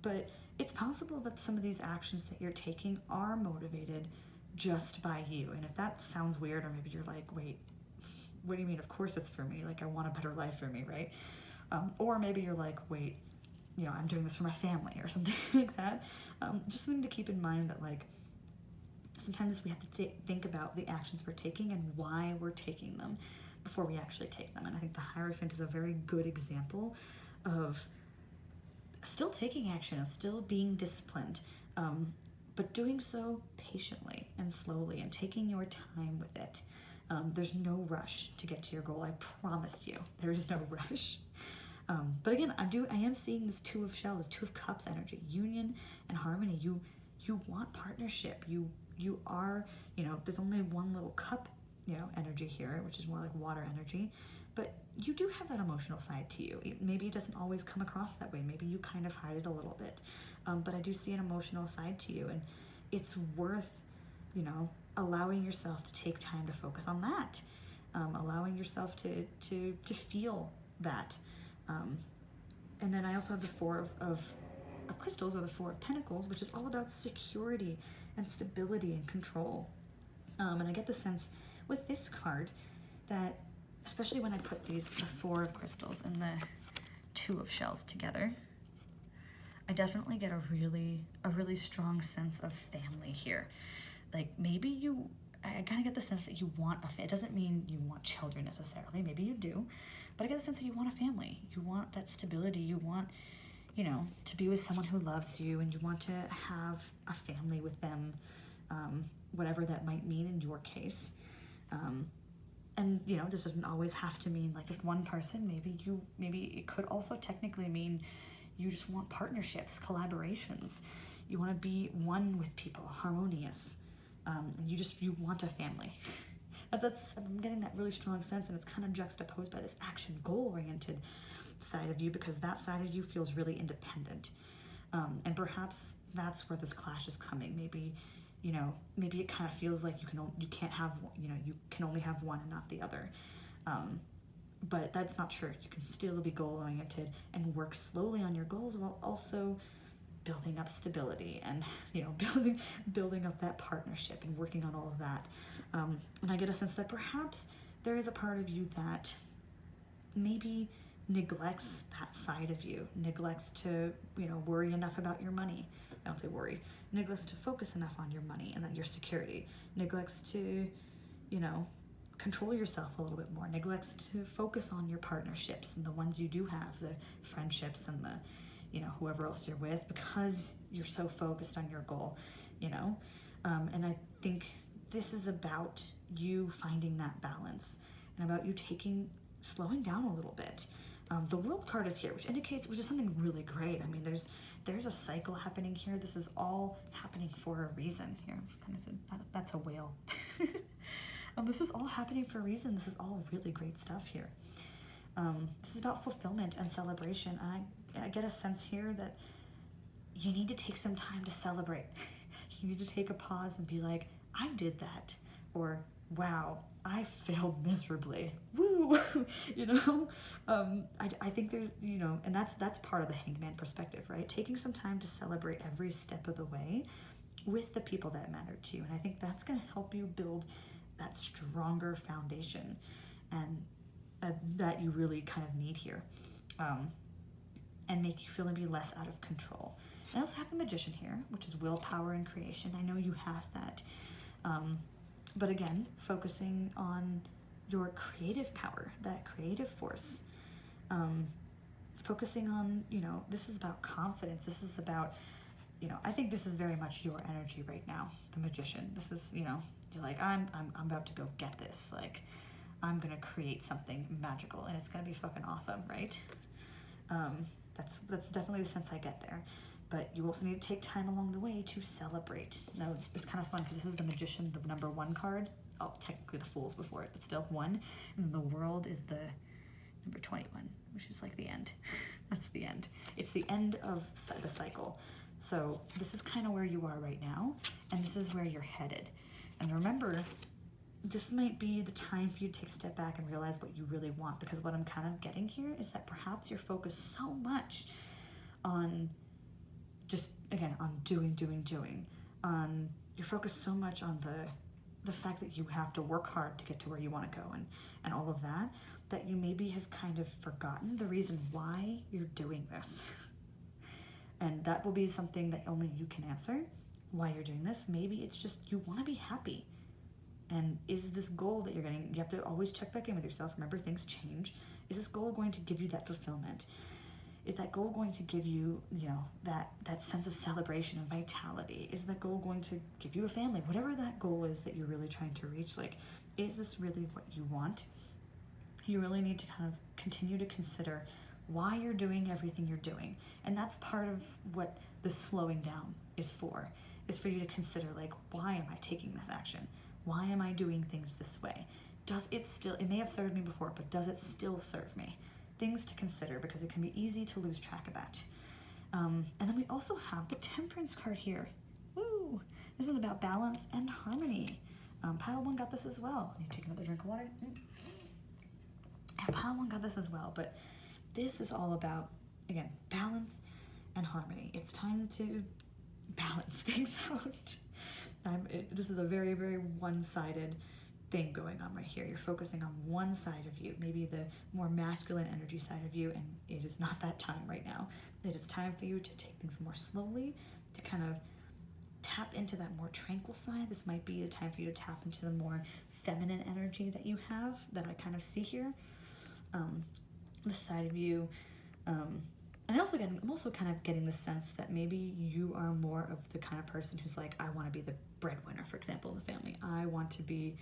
But it's possible that some of these actions that you're taking are motivated just by you. And if that sounds weird, or maybe you're like, wait, what do you mean? Of course it's for me. Like, I want a better life for me, right? Or maybe you're like, wait, you know, I'm doing this for my family or something like that. Just something to keep in mind that, like, sometimes we have to think about the actions we're taking and why we're taking them before we actually take them. And I think the Hierophant is a very good example of still taking action and still being disciplined, but doing so patiently and slowly and taking your time with it. There's no rush to get to your goal. I promise you, there is no rush. But again, I am seeing this Two of Shells, Two of Cups energy, union and harmony. You want partnership. You are, you know, there's only one little cup, you know, energy here, which is more like water energy, but you do have that emotional side to you. Maybe it doesn't always come across that way. Maybe you kind of hide it a little bit, but I do see an emotional side to you, and it's worth, you know, allowing yourself to take time to focus on that, allowing yourself to feel that. And then I also have the Four of Crystals, or the Four of Pentacles, which is all about security and stability and control. And I get the sense with this card that, especially when I put the Four of Crystals and the Two of Shells together, I definitely get a really strong sense of family here. Like, maybe I kind of get the sense that you want it doesn't mean you want children necessarily, maybe you do, but I get the sense that you want a family. You want that stability. You want, you know, to be with someone who loves you, and you want to have a family with them, whatever that might mean in your case. And, you know, this doesn't always have to mean like just one person. Maybe it could also technically mean you just want partnerships, collaborations. You want to be one with people, harmonious. And you want a family. I'm getting that really strong sense, and it's kind of juxtaposed by this action goal-oriented side of you, because that side of you feels really independent. And perhaps that's where this clash is coming. Maybe, you know, maybe it kind of feels like you can't have, you know, you can only have one and not the other. But that's not true. You can still be goal-oriented and work slowly on your goals while also building up stability and, you know, building up that partnership and working on all of that. And I get a sense that perhaps there is a part of you that maybe neglects that side of you, neglects to, you know, worry enough about your money. I don't say worry, neglects to focus enough on your money and that your security, neglects to, you know, control yourself a little bit more, neglects to focus on your partnerships and the ones you do have, the friendships and the, you know, whoever else you're with, because you're so focused on your goal, you know. And I think this is about you finding that balance and about you slowing down a little bit. The World card is here, which is something really great. I mean, there's a cycle happening here. This is all happening for a reason here. That's a whale. This is all happening for a reason. This is all really great stuff here. This is about fulfillment and celebration. I get a sense here that you need to take some time to celebrate. You need to take a pause and be like, I did that. Or, wow, I failed miserably. Woo! You know? I think there's, you know, and that's part of the Hangman perspective, right? Taking some time to celebrate every step of the way with the people that matter to you. And I think that's going to help you build that stronger foundation and that you really kind of need here, and make you feel maybe less out of control. I also have the Magician here, which is willpower and creation. I know you have that, but again, focusing on your creative power, that creative force, focusing on, you know, this is about confidence. This is about, you know, I think this is very much your energy right now, the Magician. This is, you know, you're like, I'm about to go get this, like, I'm gonna create something magical and it's gonna be fucking awesome, right? That's definitely the sense I get there. But you also need to take time along the way to celebrate. Now, it's kind of fun because this is the Magician, the number 1 card. Oh, technically the Fool's before it, but still 1. And the World is the number 21, which is like the end. That's the end. It's the end of the cycle. So this is kind of where you are right now, and this is where you're headed. And remember, this might be the time for you to take a step back and realize what you really want, because what I'm kind of getting here is that perhaps you're focused so much on again, on doing. You're focused so much on the fact that you have to work hard to get to where you want to go and all of that you maybe have kind of forgotten the reason why you're doing this. And that will be something that only you can answer, why you're doing this. Maybe it's just you want to be happy. And is this goal that you're getting, you have to always check back in with yourself. Remember, things change. Is this goal going to give you that fulfillment? Is that goal going to give you, that sense of celebration and vitality? Is that goal going to give you a family? Whatever that goal is that you're really trying to reach, like, is this really what you want? You really need to kind of continue to consider why you're doing everything you're doing. And that's part of what the slowing down is for you to consider, like, why am I taking this action? Why am I doing things this way? It may have served me before, but does it still serve me? Things to consider, because it can be easy to lose track of that. And then we also have the Temperance card here. Woo! This is about balance and harmony. Pile 1 got this as well. You take another drink of water. And Pile 1 got this as well, but this is all about, again, balance and harmony. It's time to balance things out. This is a very, very one-sided thing going on right here. You're focusing on one side of you, maybe the more masculine energy side of you, and it is not that time right now. It is time for you to take things more slowly, to kind of tap into that more tranquil side. This might be a time for you to tap into the more feminine energy that you have, that I kind of see here. The side of you, and I'm also kind of getting the sense that maybe you are more of the kind of person who's like, I want to be the breadwinner, for example, in the family. I want to be,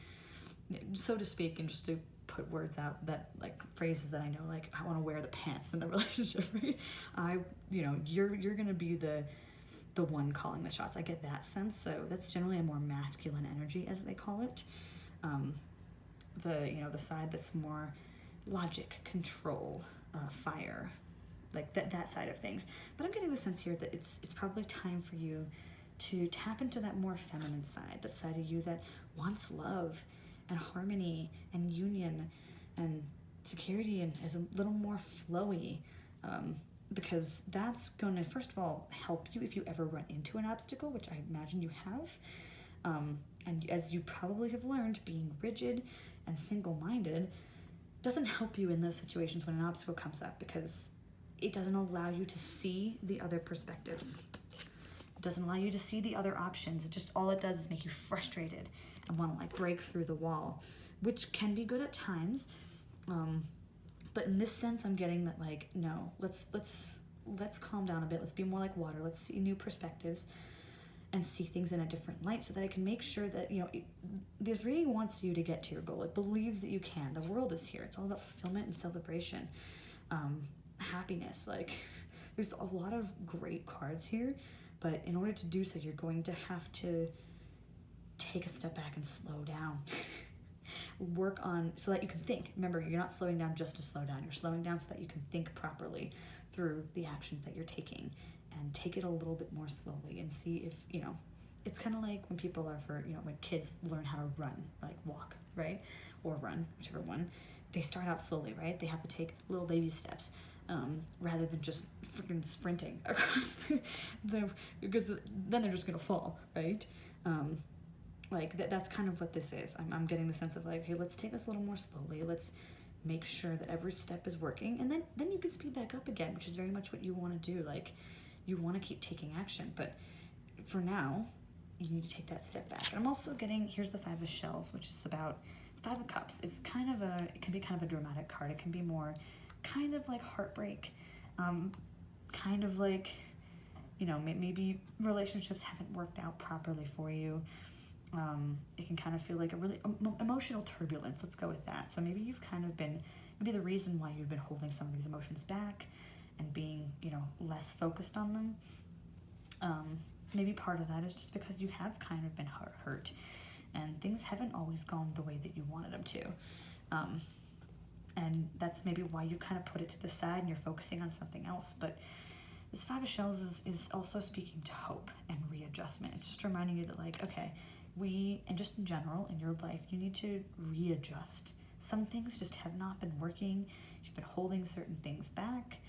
so to speak, and just to put words out, that, like, phrases that I know, like, I want to wear the pants in the relationship, right? You're gonna be the one calling the shots. I get that sense. So that's generally a more masculine energy, as they call it. The side that's more logic, control, fire, like that side of things. But I'm getting the sense here that it's probably time for you to tap into that more feminine side, that side of you that wants love and harmony and union and security, and is a little more flowy, because that's going to, first of all, help you if you ever run into an obstacle, which I imagine you have. And as you probably have learned, being rigid and single-minded doesn't help you in those situations when an obstacle comes up, because it doesn't allow you to see the other perspectives. It doesn't allow you to see the other options. All it does is make you frustrated and want to, like, break through the wall, which can be good at times. But in this sense, I'm getting that, like, no, let's calm down a bit. Let's be more like water. Let's see new perspectives and see things in a different light, so that I can make sure that, this reading wants you to get to your goal. It believes that you can. The world is here. It's all about fulfillment and celebration, happiness. Like, there's a lot of great cards here, but in order to do so, you're going to have to take a step back and slow down. Work on, so that you can think. Remember, you're not slowing down just to slow down. You're slowing down so that you can think properly through the actions that you're taking, and take it a little bit more slowly, and see if, it's kind of like when people are when kids learn how to run, like walk, right? Or run, whichever one. They start out slowly, right? They have to take little baby steps, rather than just freaking sprinting across because then they're just gonna fall, right? That's kind of what this is. I'm getting the sense of, like, hey, let's take this a little more slowly. Let's make sure that every step is working, and then you can speed back up again, which is very much what you want to do. Like, you want to keep taking action, but for now, you need to take that step back. And I'm also getting, here's the 5 of Shells, which is about 5 of Cups. It can be kind of a dramatic card. It can be more kind of like heartbreak, kind of like, maybe relationships haven't worked out properly for you. It can kind of feel like a really emotional turbulence. Let's go with that. So maybe you've kind of been, maybe the reason why you've been holding some of these emotions back and being, less focused on them. Maybe part of that is just because you have kind of been hurt, and things haven't always gone the way that you wanted them to. And that's maybe why you kind of put it to the side and you're focusing on something else. But this 5 of Shells is also speaking to hope and readjustment. It's just reminding you that, like, okay, and just in general in your life, you need to readjust. Some things just have not been working. You've been holding certain things back.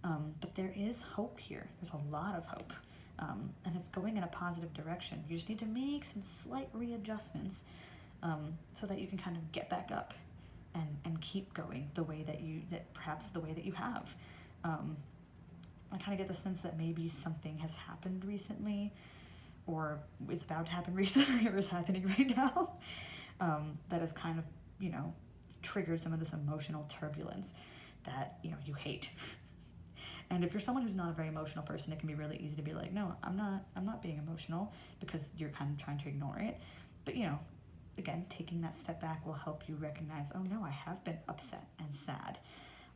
But there is hope here. There's a lot of hope. and it's going in a positive direction. You just need to make some slight readjustments so that you can kind of get back up and keep going the way that perhaps the way that you have. I kind of get the sense that maybe something has happened recently, or it's about to happen recently, or is happening right now, that has kind of, triggered some of this emotional turbulence that, you hate. And if you're someone who's not a very emotional person, it can be really easy to be like, no, I'm not being emotional, because you're kind of trying to ignore it. But, again, taking that step back will help you recognize, oh no, I have been upset and sad,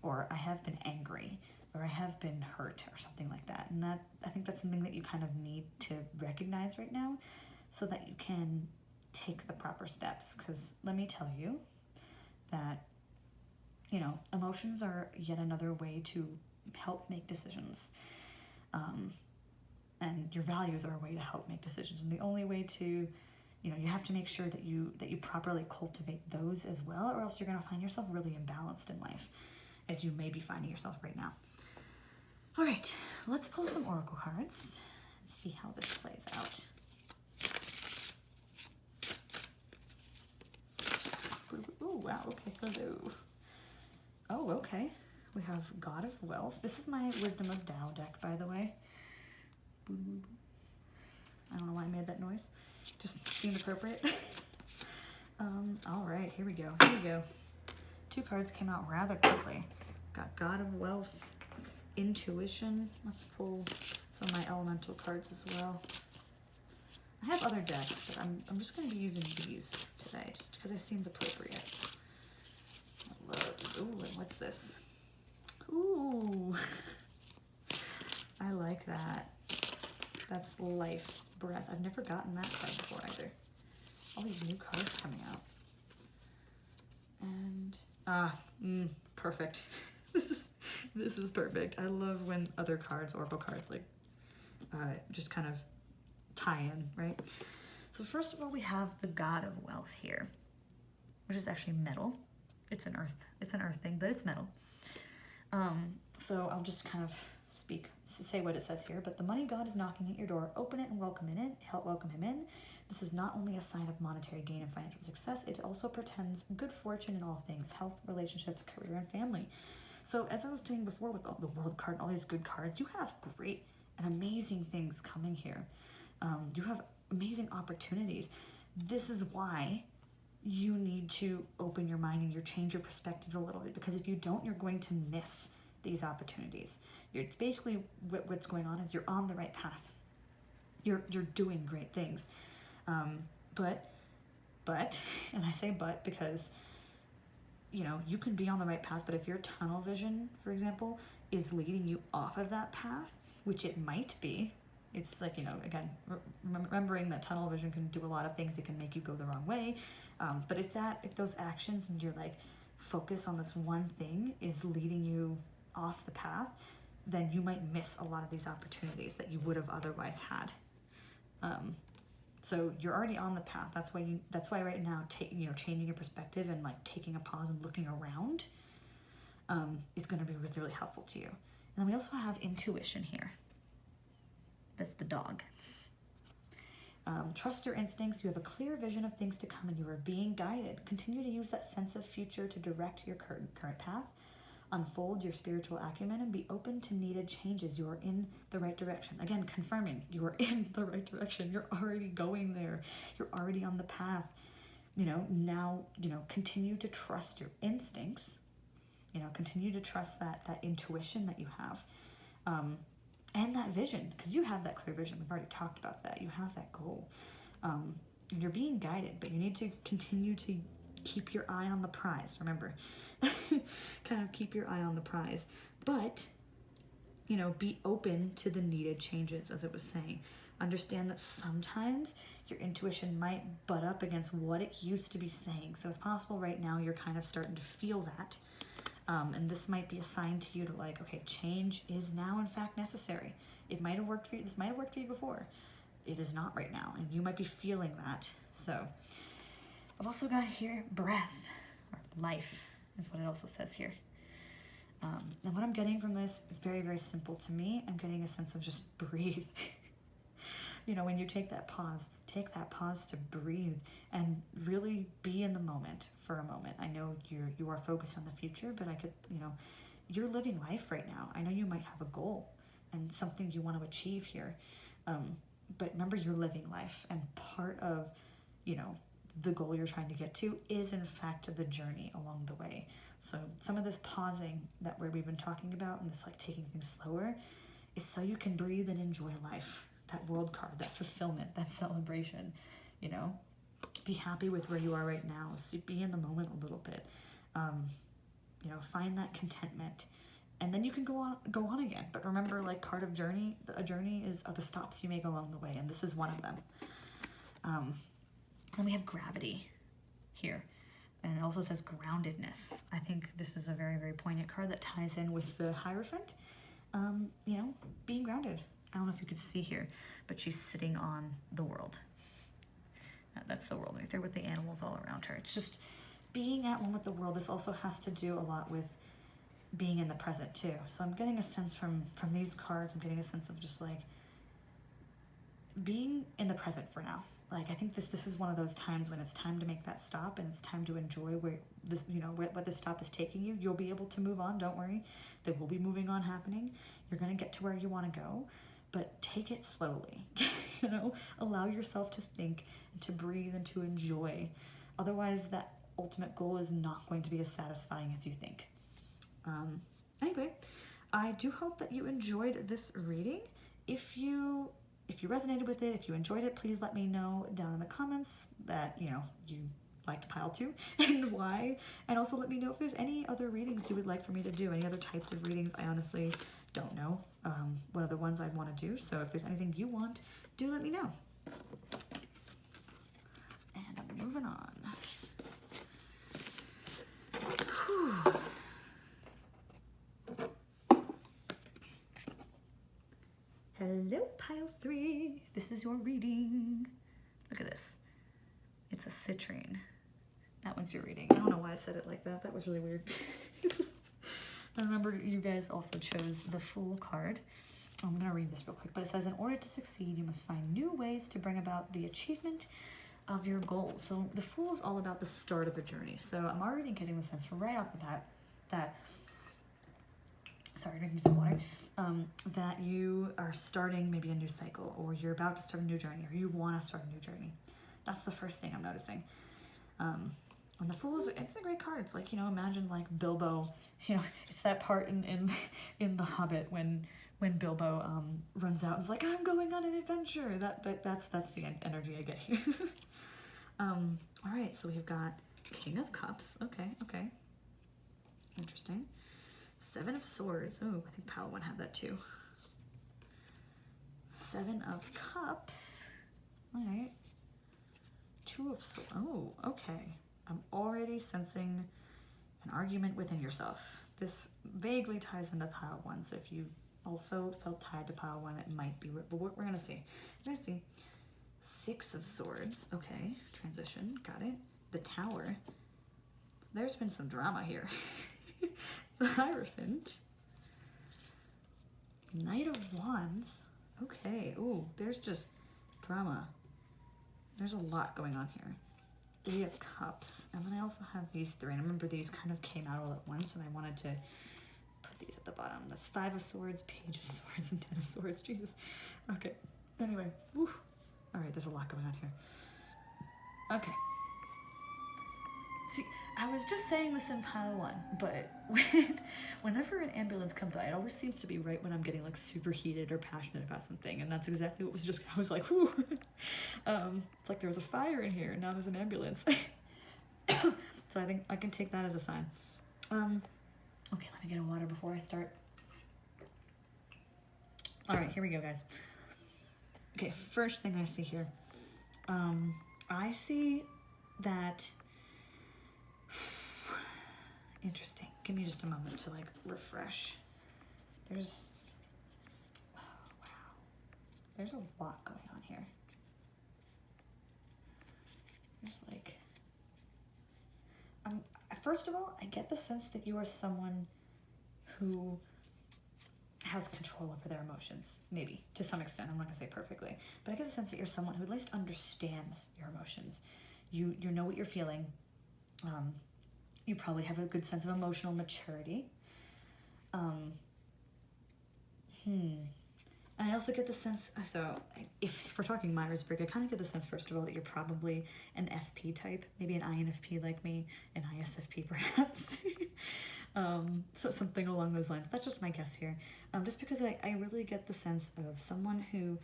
or I have been angry, or I have been hurt, or something like that. And I think that's something that you kind of need to recognize right now so that you can take the proper steps. Because let me tell you that, emotions are yet another way to help make decisions. And your values are a way to help make decisions. And the only way to, you have to make sure that you properly cultivate those as well, or else you're going to find yourself really imbalanced in life, as you may be finding yourself right now. All right, let's pull some oracle cards and see how this plays out. Oh, wow, okay, hello. Oh, okay. We have God of Wealth. This is my Wisdom of Tao deck, by the way. I don't know why I made that noise. Just seemed appropriate. All right, here we go. Two cards came out rather quickly. Got God of Wealth, Intuition. Let's pull some of my elemental cards as well. I have other decks, but I'm just going to be using these today, just because it seems appropriate. I love these. Ooh, and what's this? Ooh, I like that. That's Life, Breath. I've never gotten that card before either. All these new cards coming out. And, perfect. This is perfect. I love when other cards, oracle cards, like, just kind of tie in, right? So first of all, we have the God of Wealth here, which is actually metal. It's an earth thing, but it's metal. So I'll just kind of say what it says here. But the money god is knocking at your door. Open it and welcome him in. This is not only a sign of monetary gain and financial success, it also portends good fortune in all things: health, relationships, career, and family. So as I was doing before with the World card and all these good cards, you have great and amazing things coming here. You have amazing opportunities. This is why you need to open your mind and change your perspectives a little bit, because if you don't, you're going to miss these opportunities. It's basically what's going on is you're on the right path. You're doing great things. But, and I say but because, you can be on the right path, but if your tunnel vision, for example, is leading you off of that path, which it might be, it's like, again, remembering that tunnel vision can do a lot of things. It can make you go the wrong way. But if those actions and your focus on this one thing is leading you off the path, then you might miss a lot of these opportunities that you would have otherwise had. So you're already on the path. That's why right now, changing your perspective and taking a pause and looking around is going to be really, really helpful to you. And then we also have Intuition here. That's the dog. Trust your instincts. You have a clear vision of things to come and you are being guided. Continue to use that sense of future to direct your current path. Unfold your spiritual acumen and be open to needed changes. You are in the right direction. Again, confirming you are in the right direction. You're already going there. You're already on the path. Now, continue to trust your instincts. Continue to trust that intuition that you have. And that vision, because you have that clear vision. We've already talked about that. You have that goal. And you're being guided, but you need to continue to keep your eye on the prize. Remember, kind of keep your eye on the prize. But, be open to the needed changes, as it was saying. Understand that sometimes your intuition might butt up against what it used to be saying. So it's possible right now you're kind of starting to feel that. And this might be a sign to you to okay, change is now in fact necessary. It might have worked for you. This might have worked for you before. It is not right now. And you might be feeling that. So I've also got here breath, or life is what it also says here. And what I'm getting from this is very, very simple to me. I'm getting a sense of just breathe. you know, when you take that pause to breathe and really be in the moment for a moment. I know you are focused on the future, but I could, you know, you're living life right now. I know you might have a goal and something you want to achieve here. But remember, you're living life, and part of, you know, the goal you're trying to get to is in fact the journey along the way. So some of this pausing that we've been talking about, and this like taking things slower, is so you can breathe and enjoy life. That world card, that fulfillment, that celebration, you know, be happy with where you are right now. So be in the moment a little bit, you know, find that contentment, and then you can go on again. But remember, like, part of a journey is the stops you make along the way, and this is one of them. Then we have gravity here, and it also says groundedness. I think this is a very, very poignant card that ties in with the Hierophant. You know, being grounded. I don't know if you could see here, but she's sitting on the world. That's the world right there with the animals all around her. It's just being at one with the world. This also has to do a lot with being in the present too. So I'm getting a sense from these cards, I'm getting a sense of just like being in the present for now. Like, I think this is one of those times when it's time to make that stop, and it's time to enjoy where this, you know, what the stop is taking you. You'll be able to move on, don't worry. There will be moving on happening. You're gonna get to where you wanna go, but take it slowly. You know, allow yourself to think and to breathe and to enjoy. Otherwise, that ultimate goal is not going to be as satisfying as you think. Anyway, I do hope that you enjoyed this reading. If you resonated with it, if you enjoyed it, please let me know down in the comments that, you know, you liked pile 2 and why. And also let me know if there's any other readings you would like for me to do, any other types of readings. I honestly don't know what other ones I'd want to do. So if there's anything you want, do let me know. And I'm moving on. Whew. Hello, pile 3. This is your reading. Look at this. It's a citrine. That one's your reading. I don't know why I said it like that. That was really weird. I remember you guys also chose the Fool card. I'm going to read this real quick, but it says, in order to succeed, you must find new ways to bring about the achievement of your goals. So the Fool is all about the start of a journey. So I'm already getting the sense right off the bat that, sorry, drinking some water, that you are starting maybe a new cycle, or you're about to start a new journey, or you want to start a new journey. That's the first thing I'm noticing. And the Fool it's a great card. It's like, you know, imagine like Bilbo, you know, it's that part in The Hobbit when Bilbo runs out and is like, I'm going on an adventure. That's the energy I get here. All right, so we've got King of Cups. Okay. Interesting. 7 of Swords. Oh, I think pile 1 had that too. 7 of Cups. All right. 2 of Swords. Oh, okay. I'm already sensing an argument within yourself. This vaguely ties into pile 1, so if you also felt tied to pile 1, it might be, but we're gonna see. We're gonna see. 6 of Swords. Okay, transition. Got it. The Tower. There's been some drama here. The Hierophant. Knight of Wands. Okay. Ooh, there's just drama. There's a lot going on here. 8 of Cups. And then I also have these 3. And I remember these kind of came out all at once, and I wanted to put these at the bottom. That's 5 of Swords, Page of Swords, and 10 of Swords. Jesus. Okay. Anyway. Woo. All right, there's a lot going on here. Okay. See, I was just saying this in pile 1, but whenever an ambulance comes by, it always seems to be right when I'm getting like super heated or passionate about something, and that's exactly what was just, I was like, whoo. It's like there was a fire in here, and now there's an ambulance. So I think I can take that as a sign. Okay, let me get a water before I start. All right, here we go, guys. Okay, first thing I see here. I see that... Interesting. Give me just a moment to like refresh. There's, oh, wow. There's a lot going on here. There's like, first of all, I get the sense that you are someone who has control over their emotions, maybe, to some extent. I'm not going to say perfectly. But I get the sense that you're someone who at least understands your emotions. You know what you're feeling. You probably have a good sense of emotional maturity. And I also get the sense, so if we're talking Myers-Briggs, I kind of get the sense, first of all, that you're probably an FP type, maybe an INFP like me, an ISFP perhaps. So something along those lines. That's just my guess here. Just because I really get the sense of someone who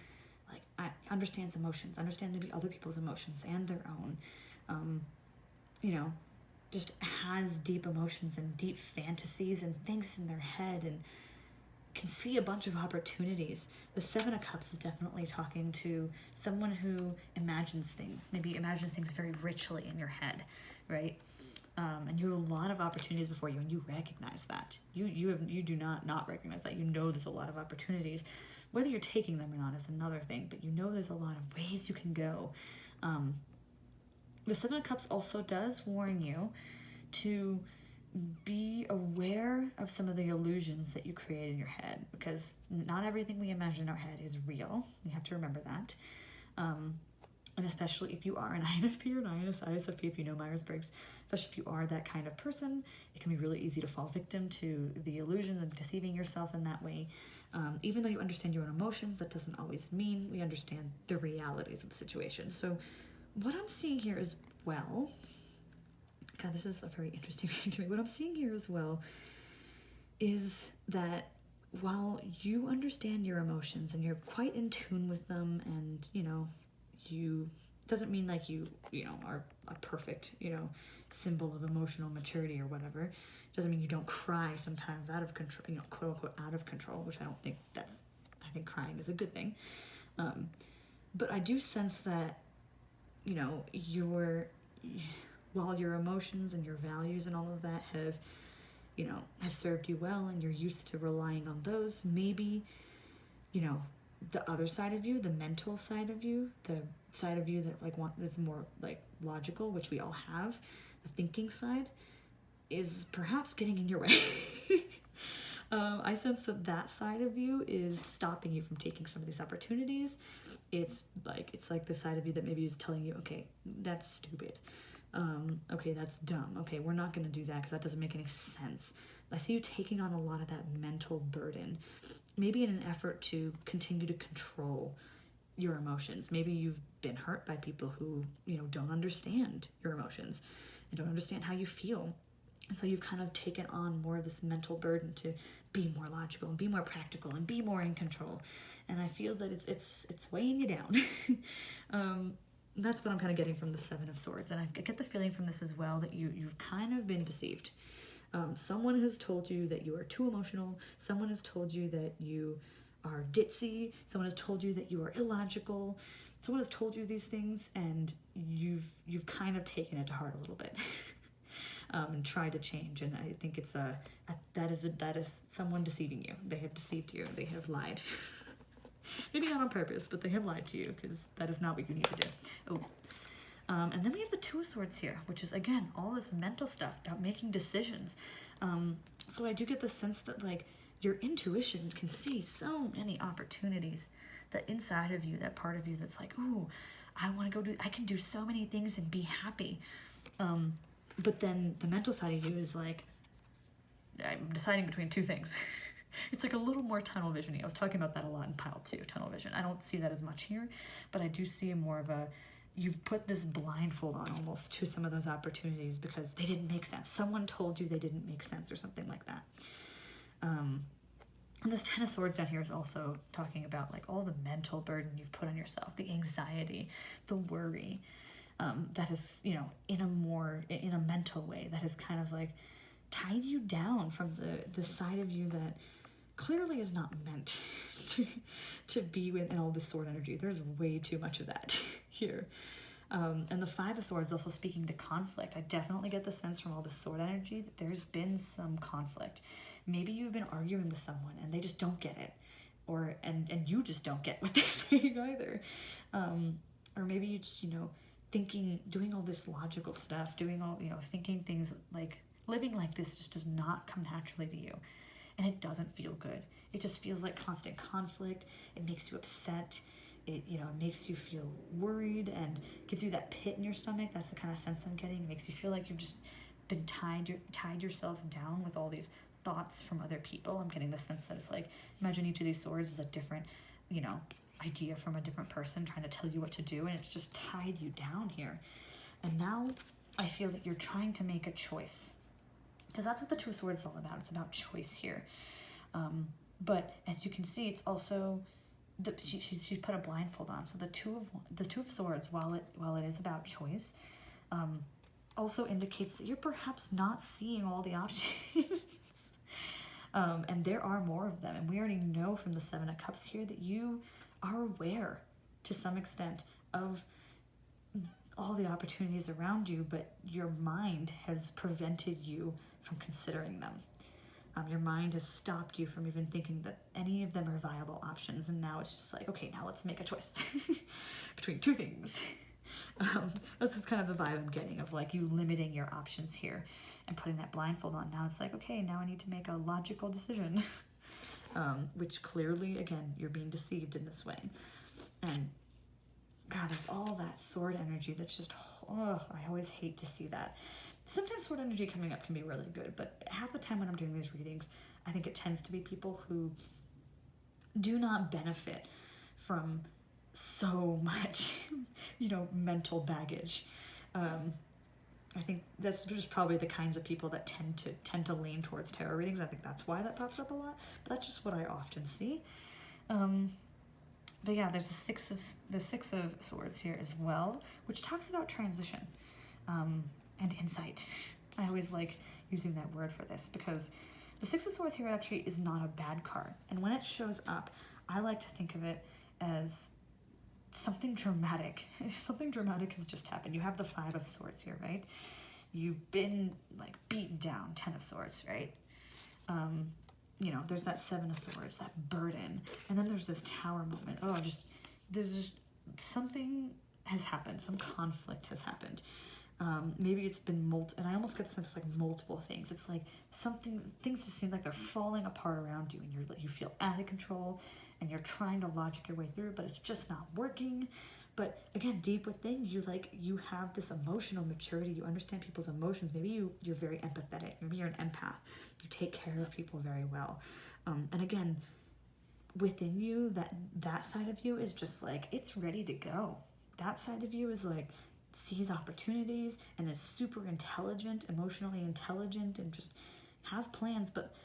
understands emotions, understands maybe other people's emotions and their own, just has deep emotions and deep fantasies and thinks in their head and can see a bunch of opportunities. The Seven of Cups is definitely talking to someone who imagines things, maybe imagines things very richly in your head, right? And you have a lot of opportunities before you, and you recognize that. You do not recognize that. You know there's a lot of opportunities. Whether you're taking them or not is another thing, but you know there's a lot of ways you can go. The Seven of Cups also does warn you to be aware of some of the illusions that you create in your head, because not everything we imagine in our head is real. You have to remember that. And especially if you are an INFP or an ISFP, if you know Myers-Briggs, especially if you are that kind of person, it can be really easy to fall victim to the illusions and deceiving yourself in that way. Even though you understand your own emotions, that doesn't always mean we understand the realities of the situation. So what I'm seeing here as well, God, this is a very interesting reading to me. What I'm seeing here as well is that while you understand your emotions and you're quite in tune with them, and you doesn't mean like you are a perfect symbol of emotional maturity or whatever. It doesn't mean you don't cry sometimes out of control, quote unquote out of control, which I don't think I think crying is a good thing. But I do sense that while your emotions and your values and all of that have served you well, and you're used to relying on those, maybe the other side of you, the mental side of you, the side of you that's more like logical, which we all have, the thinking side, is perhaps getting in your way. I sense that side of you is stopping you from taking some of these opportunities. It's like the side of you that maybe is telling you, okay, that's stupid. Okay, that's dumb. Okay, we're not going to do that because that doesn't make any sense. I see you taking on a lot of that mental burden, maybe in an effort to continue to control your emotions. Maybe you've been hurt by people who, don't understand your emotions and don't understand how you feel. And so you've kind of taken on more of this mental burden to be more logical and be more practical and be more in control. And I feel that it's weighing you down. That's what I'm kind of getting from the Seven of Swords. And I get the feeling from this as well that you've kind of been deceived. Someone has told you that you are too emotional. Someone has told you that you are ditzy. Someone has told you that you are illogical. Someone has told you these things, and you've kind of taken it to heart a little bit. And tried to change. And I think it's that is someone deceiving you. They have deceived you. They have lied. Maybe not on purpose, but they have lied to you, because that is not what you need to do. Oh, and then we have the Two of Swords here, which is, again, all this mental stuff about making decisions. So I do get the sense that, your intuition can see so many opportunities that inside of you, that part of you that's like, ooh, I can do so many things and be happy. But then the mental side of you is like, I'm deciding between two things. It's like a little more tunnel vision-y. I was talking about that a lot in pile 2, tunnel vision. I don't see that as much here, but I do see more of you've put this blindfold on almost to some of those opportunities because they didn't make sense. Someone told you they didn't make sense or something like that. And this Ten of Swords down here is also talking about all the mental burden you've put on yourself, the anxiety, the worry, that is, in a mental way, that has kind of tied you down from the side of you that clearly is not meant to be within all this sword energy. There's way too much of that here. And the Five of Swords also speaking to conflict. I definitely get the sense from all the sword energy that there's been some conflict. Maybe you've been arguing with someone and they just don't get it, and you just don't get what they're saying either. Or maybe you just, doing all this logical stuff, doing all, thinking things living like this just does not come naturally to you. and it doesn't feel good. It just feels like constant conflict. It makes you upset. It, you know, makes you feel worried and gives you that pit in your stomach. That's the kind of sense I'm getting. It makes you feel like you've just been tied yourself down with all these thoughts from other people. I'm getting the sense that it's like, imagine each of these swords is a different, you know, idea from a different person trying to tell you what to do, and it's just tied you down here. And now I feel that you're trying to make a choice, because that's what the Two of Swords is all about. It's about choice here. But as you can see, it's also she's put a blindfold on. So the Two of Swords, while it is about choice, also indicates that you're perhaps not seeing all the options. And there are more of them. And we already know from the Seven of Cups here that you are aware to some extent of all the opportunities around you, but your mind has prevented you from considering them. Your mind has stopped you from even thinking that any of them are viable options, and now it's just like, okay, now let's make a choice between two things. That's just kind of the vibe I'm getting of like you limiting your options here and putting that blindfold on. Now it's like, okay, now I need to make a logical decision, which clearly, again, you're being deceived in this way. And God, there's all that sword energy that's just, oh, I always hate to see that. Sometimes sword energy coming up can be really good, but half the time when I'm doing these readings, I think it tends to be people who do not benefit from so much, you know, mental baggage. I think that's just probably the kinds of people that tend to lean towards tarot readings. I think that's why that pops up a lot, but that's just what I often see. But yeah, there's the Six of Swords here as well, which talks about transition and insight. I always like using that word for this because the Six of Swords here actually is not a bad card. And when it shows up, I like to think of it as something dramatic. Something dramatic has just happened. You have the Five of Swords here, right? You've been like beaten down, 10 of Swords, right? You know, there's that Seven of Swords, that burden, and then there's this Tower moment. Oh, there's just something has happened. Some conflict has happened. Maybe it's been and I almost get the sense it's like multiple things. It's like things just seem like they're falling apart around you, and you feel out of control, and you're trying to logic your way through, but it's just not working. But again, deep within you, you have this emotional maturity. You understand people's emotions. Maybe you're very empathetic. Maybe you're an empath. You take care of people very well. And again, within you, that side of you is just like, it's ready to go. That side of you is like, sees opportunities and is super intelligent, emotionally intelligent, and just has plans, but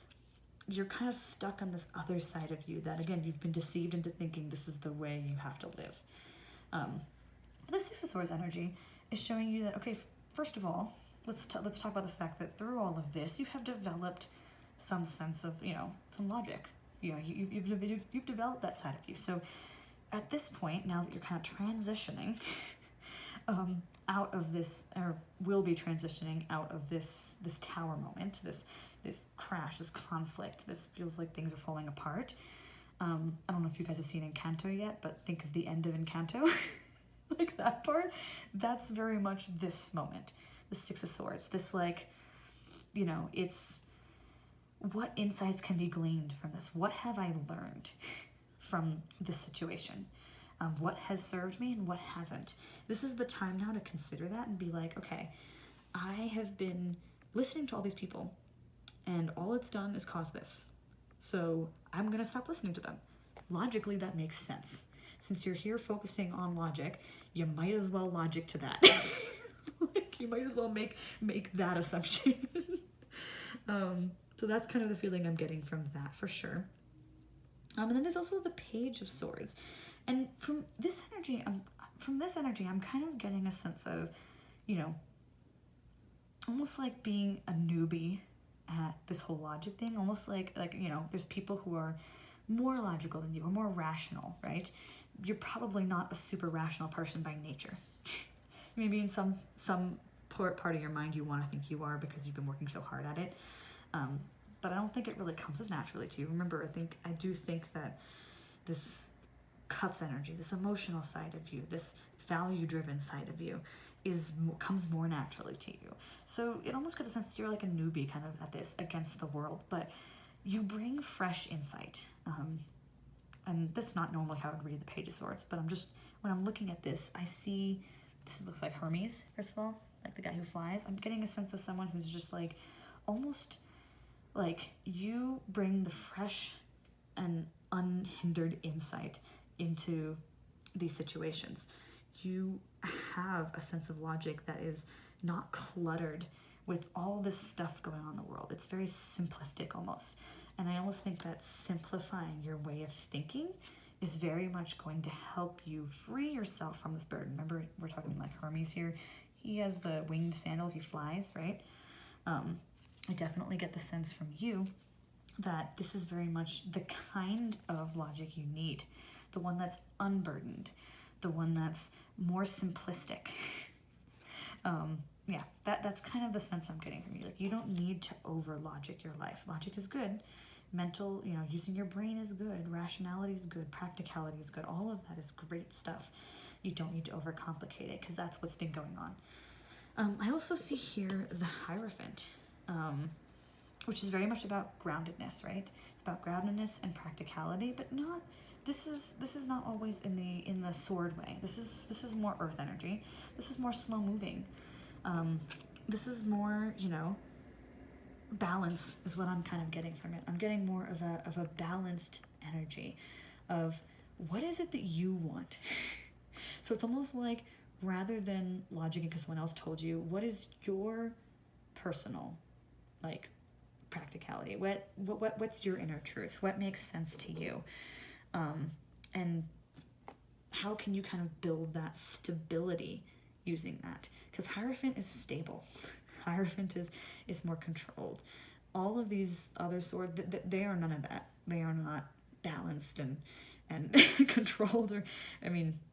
you're kind of stuck on this other side of you that, again, you've been deceived into thinking this is the way you have to live. The Six of Swords energy is showing you that, okay, first of all, let's talk about the fact that through all of this, you have developed some sense of, you know, some logic. You know, you've developed that side of you. So at this point, now that you're kind of transitioning out of this, or will be transitioning out of this Tower moment, this crash, this conflict, this feels like things are falling apart. I don't know if you guys have seen Encanto yet, but think of the end of Encanto. Like that part, that's very much this moment, the Six of Swords. This, like, you know, it's what insights can be gleaned from this? What have I learned from this situation? What has served me and what hasn't? This is the time now to consider that and be like, okay, I have been listening to all these people, and all it's done is cause this. So I'm going to stop listening to them. Logically, that makes sense. Since you're here focusing on logic, you might as well logic to that. Like, you might as well make that assumption. So that's kind of the feeling I'm getting from that, for sure. And then there's also the Page of Swords. And from this energy, I'm kind of getting a sense of, you know, almost like being a newbie at this whole logic thing. Almost like, you know, there's people who are more logical than you, or more rational, right? You're probably not a super rational person by nature. Maybe in some part of your mind you want to think you are because you've been working so hard at it. But I don't think it really comes as naturally to you. Remember, I do think that this Cups energy, this emotional side of you, this value-driven side of you comes more naturally to you. So it almost got a sense that you're like a newbie kind of at this, against the world, but you bring fresh insight. And that's not normally how I would read the Page of Swords, but when I'm looking at this, I see, this looks like Hermes, first of all, like the guy who flies. I'm getting a sense of someone who's just like, almost like you bring the fresh and unhindered insight into these situations. You have a sense of logic that is not cluttered with all this stuff going on in the world. It's very simplistic almost. And I almost think that simplifying your way of thinking is very much going to help you free yourself from this burden. Remember, we're talking like Hermes here. He has the winged sandals, he flies, right? I definitely get the sense from you that this is very much the kind of logic you need. The one that's unburdened, the one that's more simplistic. Yeah, that's kind of the sense I'm getting from you. Like, you don't need to over logic your life. Logic is good. Mental, using your brain is good. Rationality is good. Practicality is good. All of that is great stuff. You don't need to overcomplicate it, because that's what's been going on. I also see here the Hierophant, which is very much about groundedness, right? It's about groundedness and practicality, but not. This is not always in the sword way. This is more earth energy. This is more slow moving. This is more, balance is what I'm kind of getting from it. I'm getting more of a balanced energy of what is it that you want. So it's almost like, rather than logicking because someone else told you, what is your personal, like, practicality? What's your inner truth? What makes sense to you? And how can you kind of build that stability using that? Because Hierophant is stable. Hierophant is more controlled. All of these other swords, they are none of that. They are not balanced and controlled, or,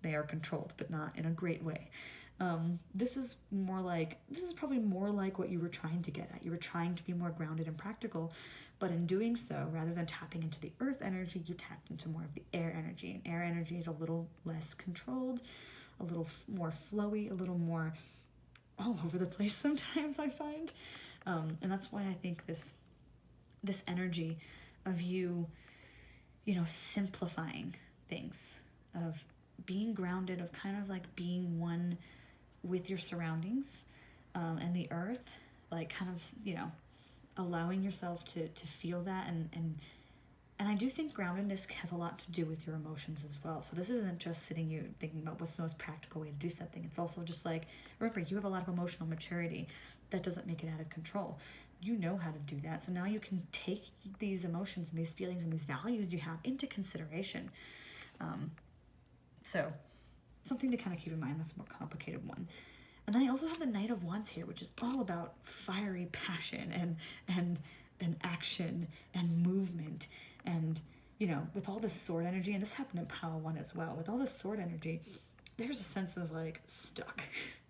they are controlled, but not in a great way. This is probably more like what you were trying to get at. You were trying to be more grounded and practical, but in doing so, rather than tapping into the earth energy, you tapped into more of the air energy. And air energy is a little less controlled, a little more flowy, a little more all over the place sometimes, I find. And that's why I think this energy of you, simplifying things, of being grounded, of kind of like being one with your surroundings, and the earth, like kind of, allowing yourself to feel that. And I do think groundedness has a lot to do with your emotions as well. So this isn't just sitting you thinking about what's the most practical way to do something. It's also just like, remember, you have a lot of emotional maturity. That doesn't make it out of control. You know how to do that. So now you can take these emotions and these feelings and these values you have into consideration. So something to kind of keep in mind. That's a more complicated one. And then I also have the Knight of Wands here, which is all about fiery passion and action and movement. And, with all this sword energy, and this happened in Pile 1 as well, with all this sword energy, there's a sense of like stuck,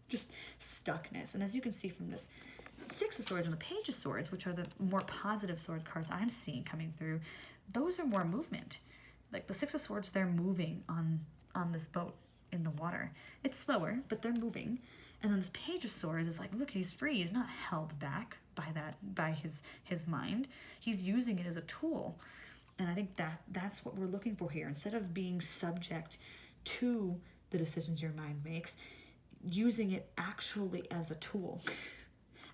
just stuckness. And as you can see from this Six of Swords and the Page of Swords, which are the more positive sword cards I'm seeing coming through, those are more movement. Like the Six of Swords, they're moving on this boat in the water. It's slower, but they're moving. And then this Page of Swords is like, look, he's free. He's not held back by his mind. He's using it as a tool. And I think that's what we're looking for here. Instead of being subject to the decisions your mind makes, using it actually as a tool.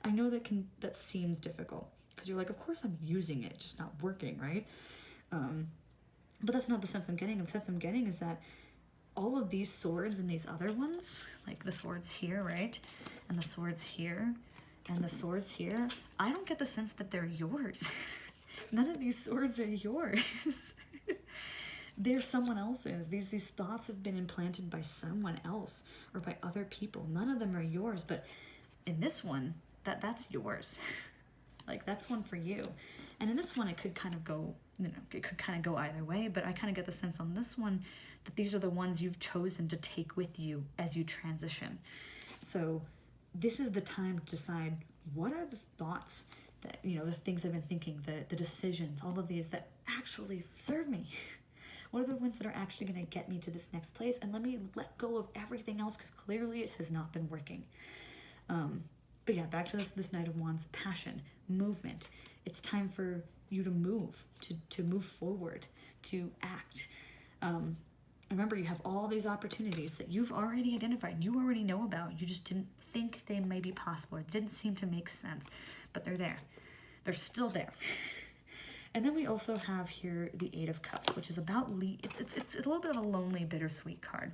I know that seems difficult, because you're like, of course I'm using it, just not working, right? But that's not the sense I'm getting. The sense I'm getting is that all of these swords and these other ones, like the swords here, right? And the swords here, and the swords here, I don't get the sense that they're yours. None of these swords are yours. They're someone else's. These thoughts have been implanted by someone else or by other people. None of them are yours, but in this one, that's yours. Like, that's one for you. And in this one, it could kind of go, it could kind of go either way, but I kind of get the sense on this one that these are the ones you've chosen to take with you as you transition. So this is the time to decide, what are the thoughts that, the things I've been thinking, the decisions, all of these that actually serve me? What are the ones that are actually going to get me to this next place? And let me let go of everything else, because clearly it has not been working. But yeah, back to this Knight of Wands, passion, movement. It's time for you to move, to move forward, to act. Remember, you have all these opportunities that you've already identified, you already know about. You just didn't think they may be possible. It didn't seem to make sense, but they're there. They're still there. And then we also have here the Eight of Cups, which is about it's a little bit of a lonely, bittersweet card,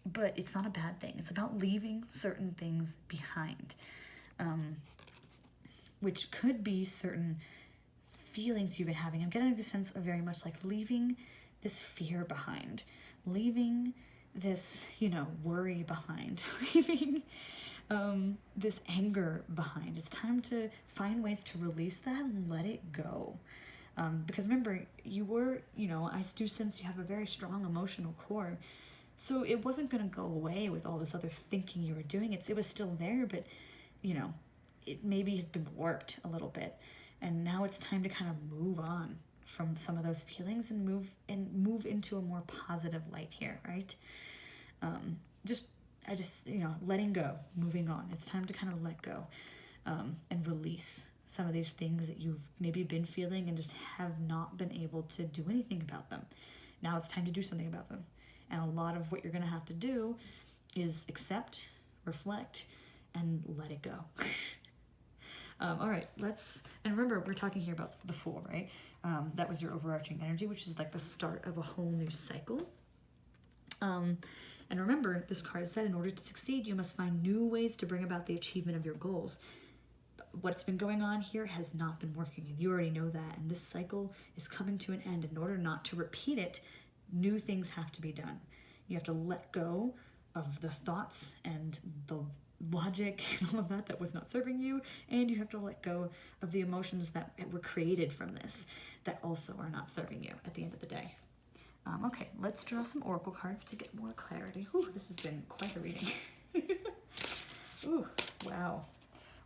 but it's not a bad thing. It's about leaving certain things behind, which could be certain feelings you've been having. I'm getting the sense of very much like leaving this fear behind, leaving this, worry behind, leaving this anger behind. It's time to find ways to release that and let it go. Because remember, you were, I do sense you have a very strong emotional core. So it wasn't going to go away with all this other thinking you were doing. It was still there, but, it maybe has been warped a little bit. And now it's time to kind of move on from some of those feelings and move into a more positive light here, right? Letting go, moving on. It's time to kind of let go and release some of these things that you've maybe been feeling and just have not been able to do anything about them. Now it's time to do something about them. And a lot of what you're going to have to do is accept, reflect, and let it go. All right, and remember, we're talking here about the Fool, right? That was your overarching energy, which is like the start of a whole new cycle. And remember, this card said, in order to succeed, you must find new ways to bring about the achievement of your goals. What's been going on here has not been working, and you already know that, and this cycle is coming to an end. In order not to repeat it, new things have to be done. You have to let go of the thoughts and the logic and all of that was not serving you, and you have to let go of the emotions that were created from this that also are not serving you at the end of the day. Okay, let's draw some oracle cards to get more clarity. Ooh, this has been quite a reading. Ooh, wow.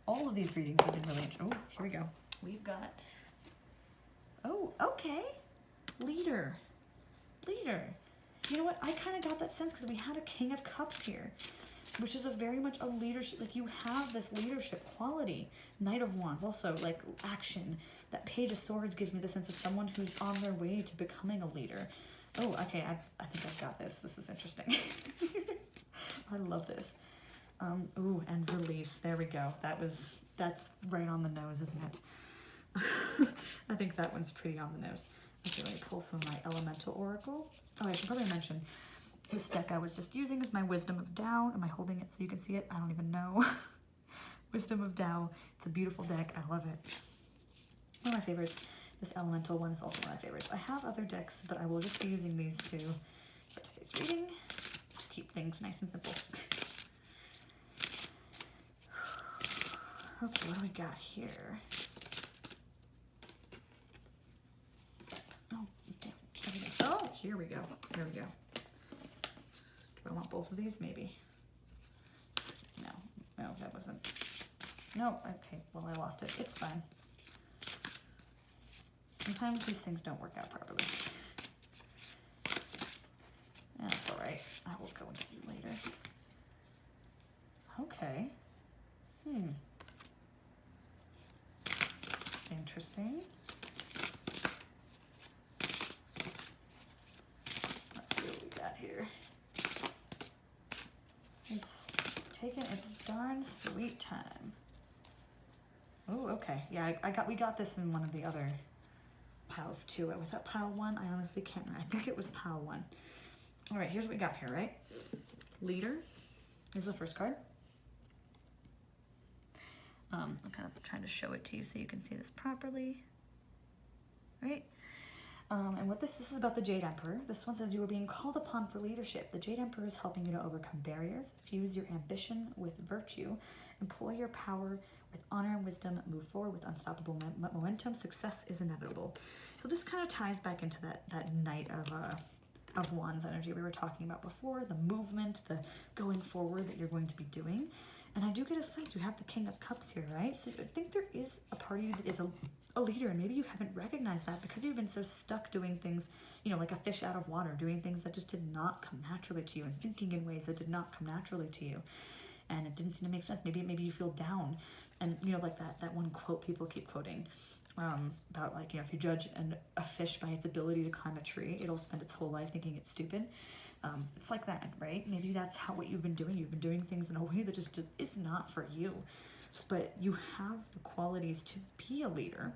All of these readings have been really interesting. Oh, here we go. We've got, okay, leader. You know what? I kind of got that sense because we had a King of Cups here, which is very much a leadership, like you have this leadership quality. Knight of Wands, also like action. That Page of Swords gives me the sense of someone who's on their way to becoming a leader. Oh, okay, I think I've got this. This is interesting. I love this. Ooh, and release. There we go. That's right on the nose, isn't it? I think that one's pretty on the nose. Okay, let me pull some of my Elemental Oracle. Oh, I should probably mention, this deck I was just using is my Wisdom of Tao. Am I holding it so you can see it? I don't even know. Wisdom of Tao. It's a beautiful deck. I love it. One of my favorites. This Elemental one is also one of my favorites. I have other decks, but I will just be using these two for today's reading to keep things nice and simple. Okay, what do we got here? Oh, damn. Oh, here we go. Here we go. Do I want both of these? Maybe. No, that wasn't. No, okay, well, I lost it. It's fine. Sometimes these things don't work out properly. That's all right. I will go and get you later. Okay. Interesting. Let's see what we got here. It's taken its darn sweet time. Oh, okay. Yeah, we got this in one of the other piles too. Was that pile 1? I honestly can't remember. I think it was pile 1. All right, here's what we got here, right? Leader is the first card. I'm kind of trying to show it to you so you can see this properly. Right? And what this is about the Jade Emperor. This one says you are being called upon for leadership. The Jade Emperor is helping you to overcome barriers, fuse your ambition with virtue, employ your power with honor and wisdom, move forward with unstoppable momentum. Success is inevitable. So this kind of ties back into that Knight of Wands energy we were talking about before, the movement, the going forward that you're going to be doing. And I do get a sense you have the King of Cups here, right? So I think there is a part of you that is a leader, and maybe you haven't recognized that because you've been so stuck doing things, like a fish out of water, doing things that just did not come naturally to you and thinking in ways that did not come naturally to you. And it didn't seem to make sense. Maybe you feel down. And, like that one quote people keep quoting. about like, if you judge a fish by its ability to climb a tree, it'll spend its whole life thinking it's stupid. It's like that, right? Maybe that's what you've been doing. You've been doing things in a way that just is not for you. But you have the qualities to be a leader.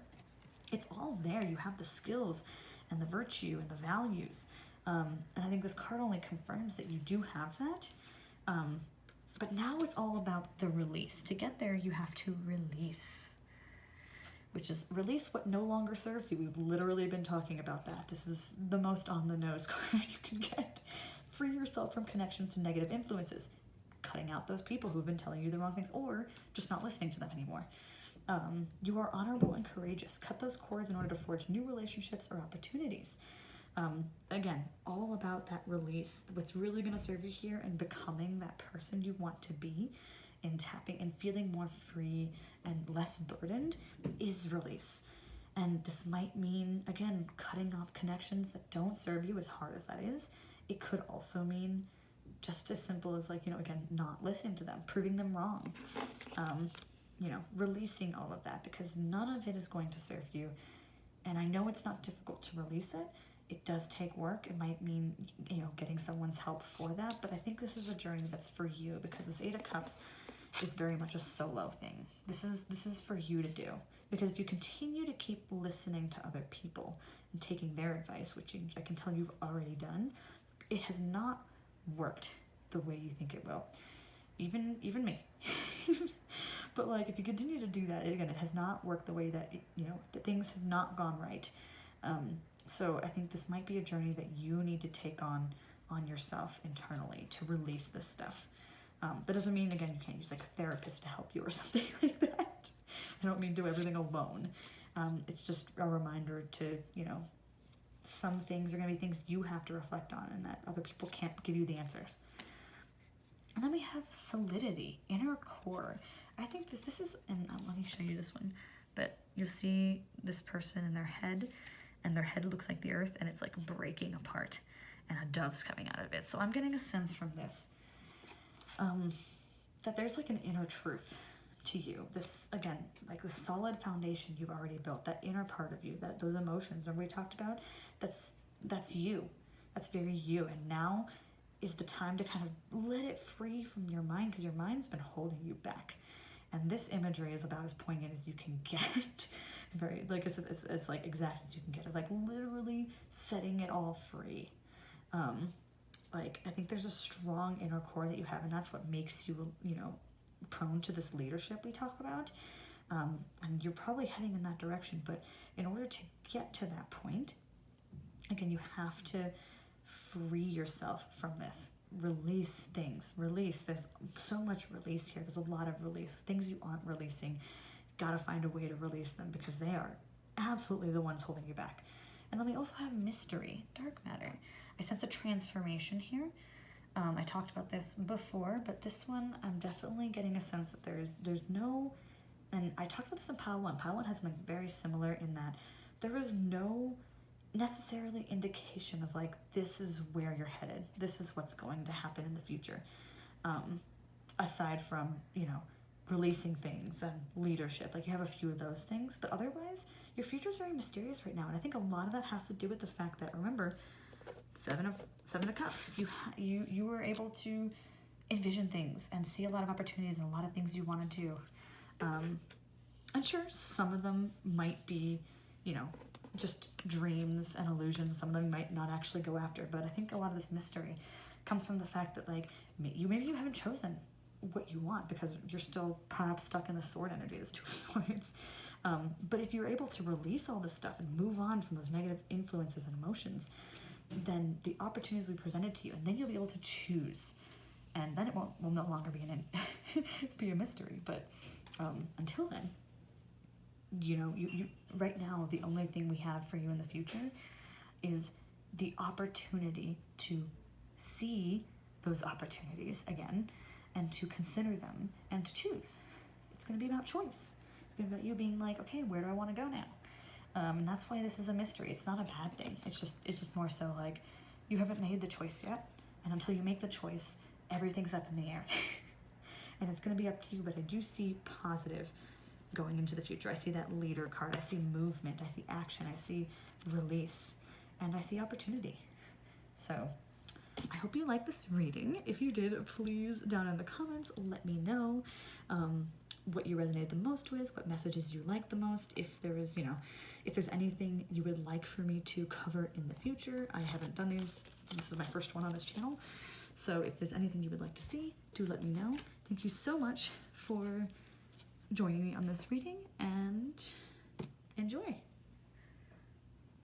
It's all there. You have the skills and the virtue and the values. And I think this card only confirms that you do have that. But now it's all about the release. To get there, you have to release. Which is release what no longer serves you. We've literally been talking about that. This is the most on the nose card you can get. Free yourself from connections to negative influences. Cutting out those people who've been telling you the wrong things, or just not listening to them anymore. You are honorable and courageous. Cut those cords in order to forge new relationships or opportunities. Again, all about that release. What's really going to serve you here and becoming that person you want to be, and tapping and feeling more free and less burdened is release. And this might mean, again, cutting off connections that don't serve you, as hard as that is. It could also mean just as simple as, like, again, not listening to them, proving them wrong, releasing all of that, because none of it is going to serve you. And I know it's not difficult to release it. It does take work. It might mean, getting someone's help for that, but I think this is a journey that's for you, because this 8 of Cups is very much a solo thing. This is for you to do, because if you continue to keep listening to other people and taking their advice, which I can tell you've already done, it has not worked the way you think it will. Even me. But like, if you continue to do that, again, it has not worked the way that, that things have not gone right. So I think this might be a journey that you need to take on yourself internally to release this stuff. That doesn't mean, again, you can't use like a therapist to help you or something like that. I don't mean do everything alone. It's just a reminder to, some things are going to be things you have to reflect on, and that other people can't give you the answers. And then we have solidity, inner core. I think this is, and let me show you this one, but you'll see this person in their head, and their head looks like the earth, and it's like breaking apart, and a dove's coming out of it. So I'm getting a sense from this that there's like an inner truth to you. This, again, like the solid foundation you've already built, that inner part of you, that those emotions that we talked about, that's you. That's very you. And now is the time to kind of let it free from your mind, because your mind's been holding you back. And this imagery is about as poignant as you can get. Very, like I said, it's like exact as you can get. Like literally setting it all free. Like, I think there's a strong inner core that you have, and that's what makes you, prone to this leadership we talk about. And you're probably heading in that direction, but in order to get to that point, again, you have to free yourself from this. Release things. Release. There's so much release here. There's a lot of release. Things you aren't releasing, gotta find a way to release them, because they are absolutely the ones holding you back. And then we also have mystery, dark matter. I sense a transformation here. I talked about this before, but this one, I'm definitely getting a sense that there's no, and I talked about this in Pile 1. Pile 1 has something very similar in that there is no necessarily indication of like, this is where you're headed. This is what's going to happen in the future. Aside from, releasing things and leadership, like you have a few of those things, but otherwise your future is very mysterious right now. And I think a lot of that has to do with the fact that, remember, Seven of Cups, you were able to envision things and see a lot of opportunities and a lot of things you want to do. And sure, some of them might be, just dreams and illusions. Some of them might not actually go after, but I think a lot of this mystery comes from the fact that, like, maybe you haven't chosen what you want because you're still perhaps stuck in the sword energy, this 2 of Swords. But if you're able to release all this stuff and move on from those negative influences and emotions, then the opportunities will be presented to you, and then you'll be able to choose. And then it will no longer be a mystery. But until then, you right now, the only thing we have for you in the future is the opportunity to see those opportunities again, and to consider them and to choose. It's going to be about choice. It's going to be about you being like, okay, where do I want to go now? And that's why this is a mystery. It's not a bad thing. It's just more so like, you haven't made the choice yet, and until you make the choice, everything's up in the air. And it's going to be up to you, but I do see positive going into the future. I see that leader card. I see movement. I see action. I see release. And I see opportunity. So I hope you like this reading. If you did, please down in the comments let me know what you resonated the most with, what messages you like the most. If there is, if there's anything you would like for me to cover in the future. I haven't done these. This is my first one on this channel. So if there's anything you would like to see, do let me know. Thank you so much for joining me on this reading, and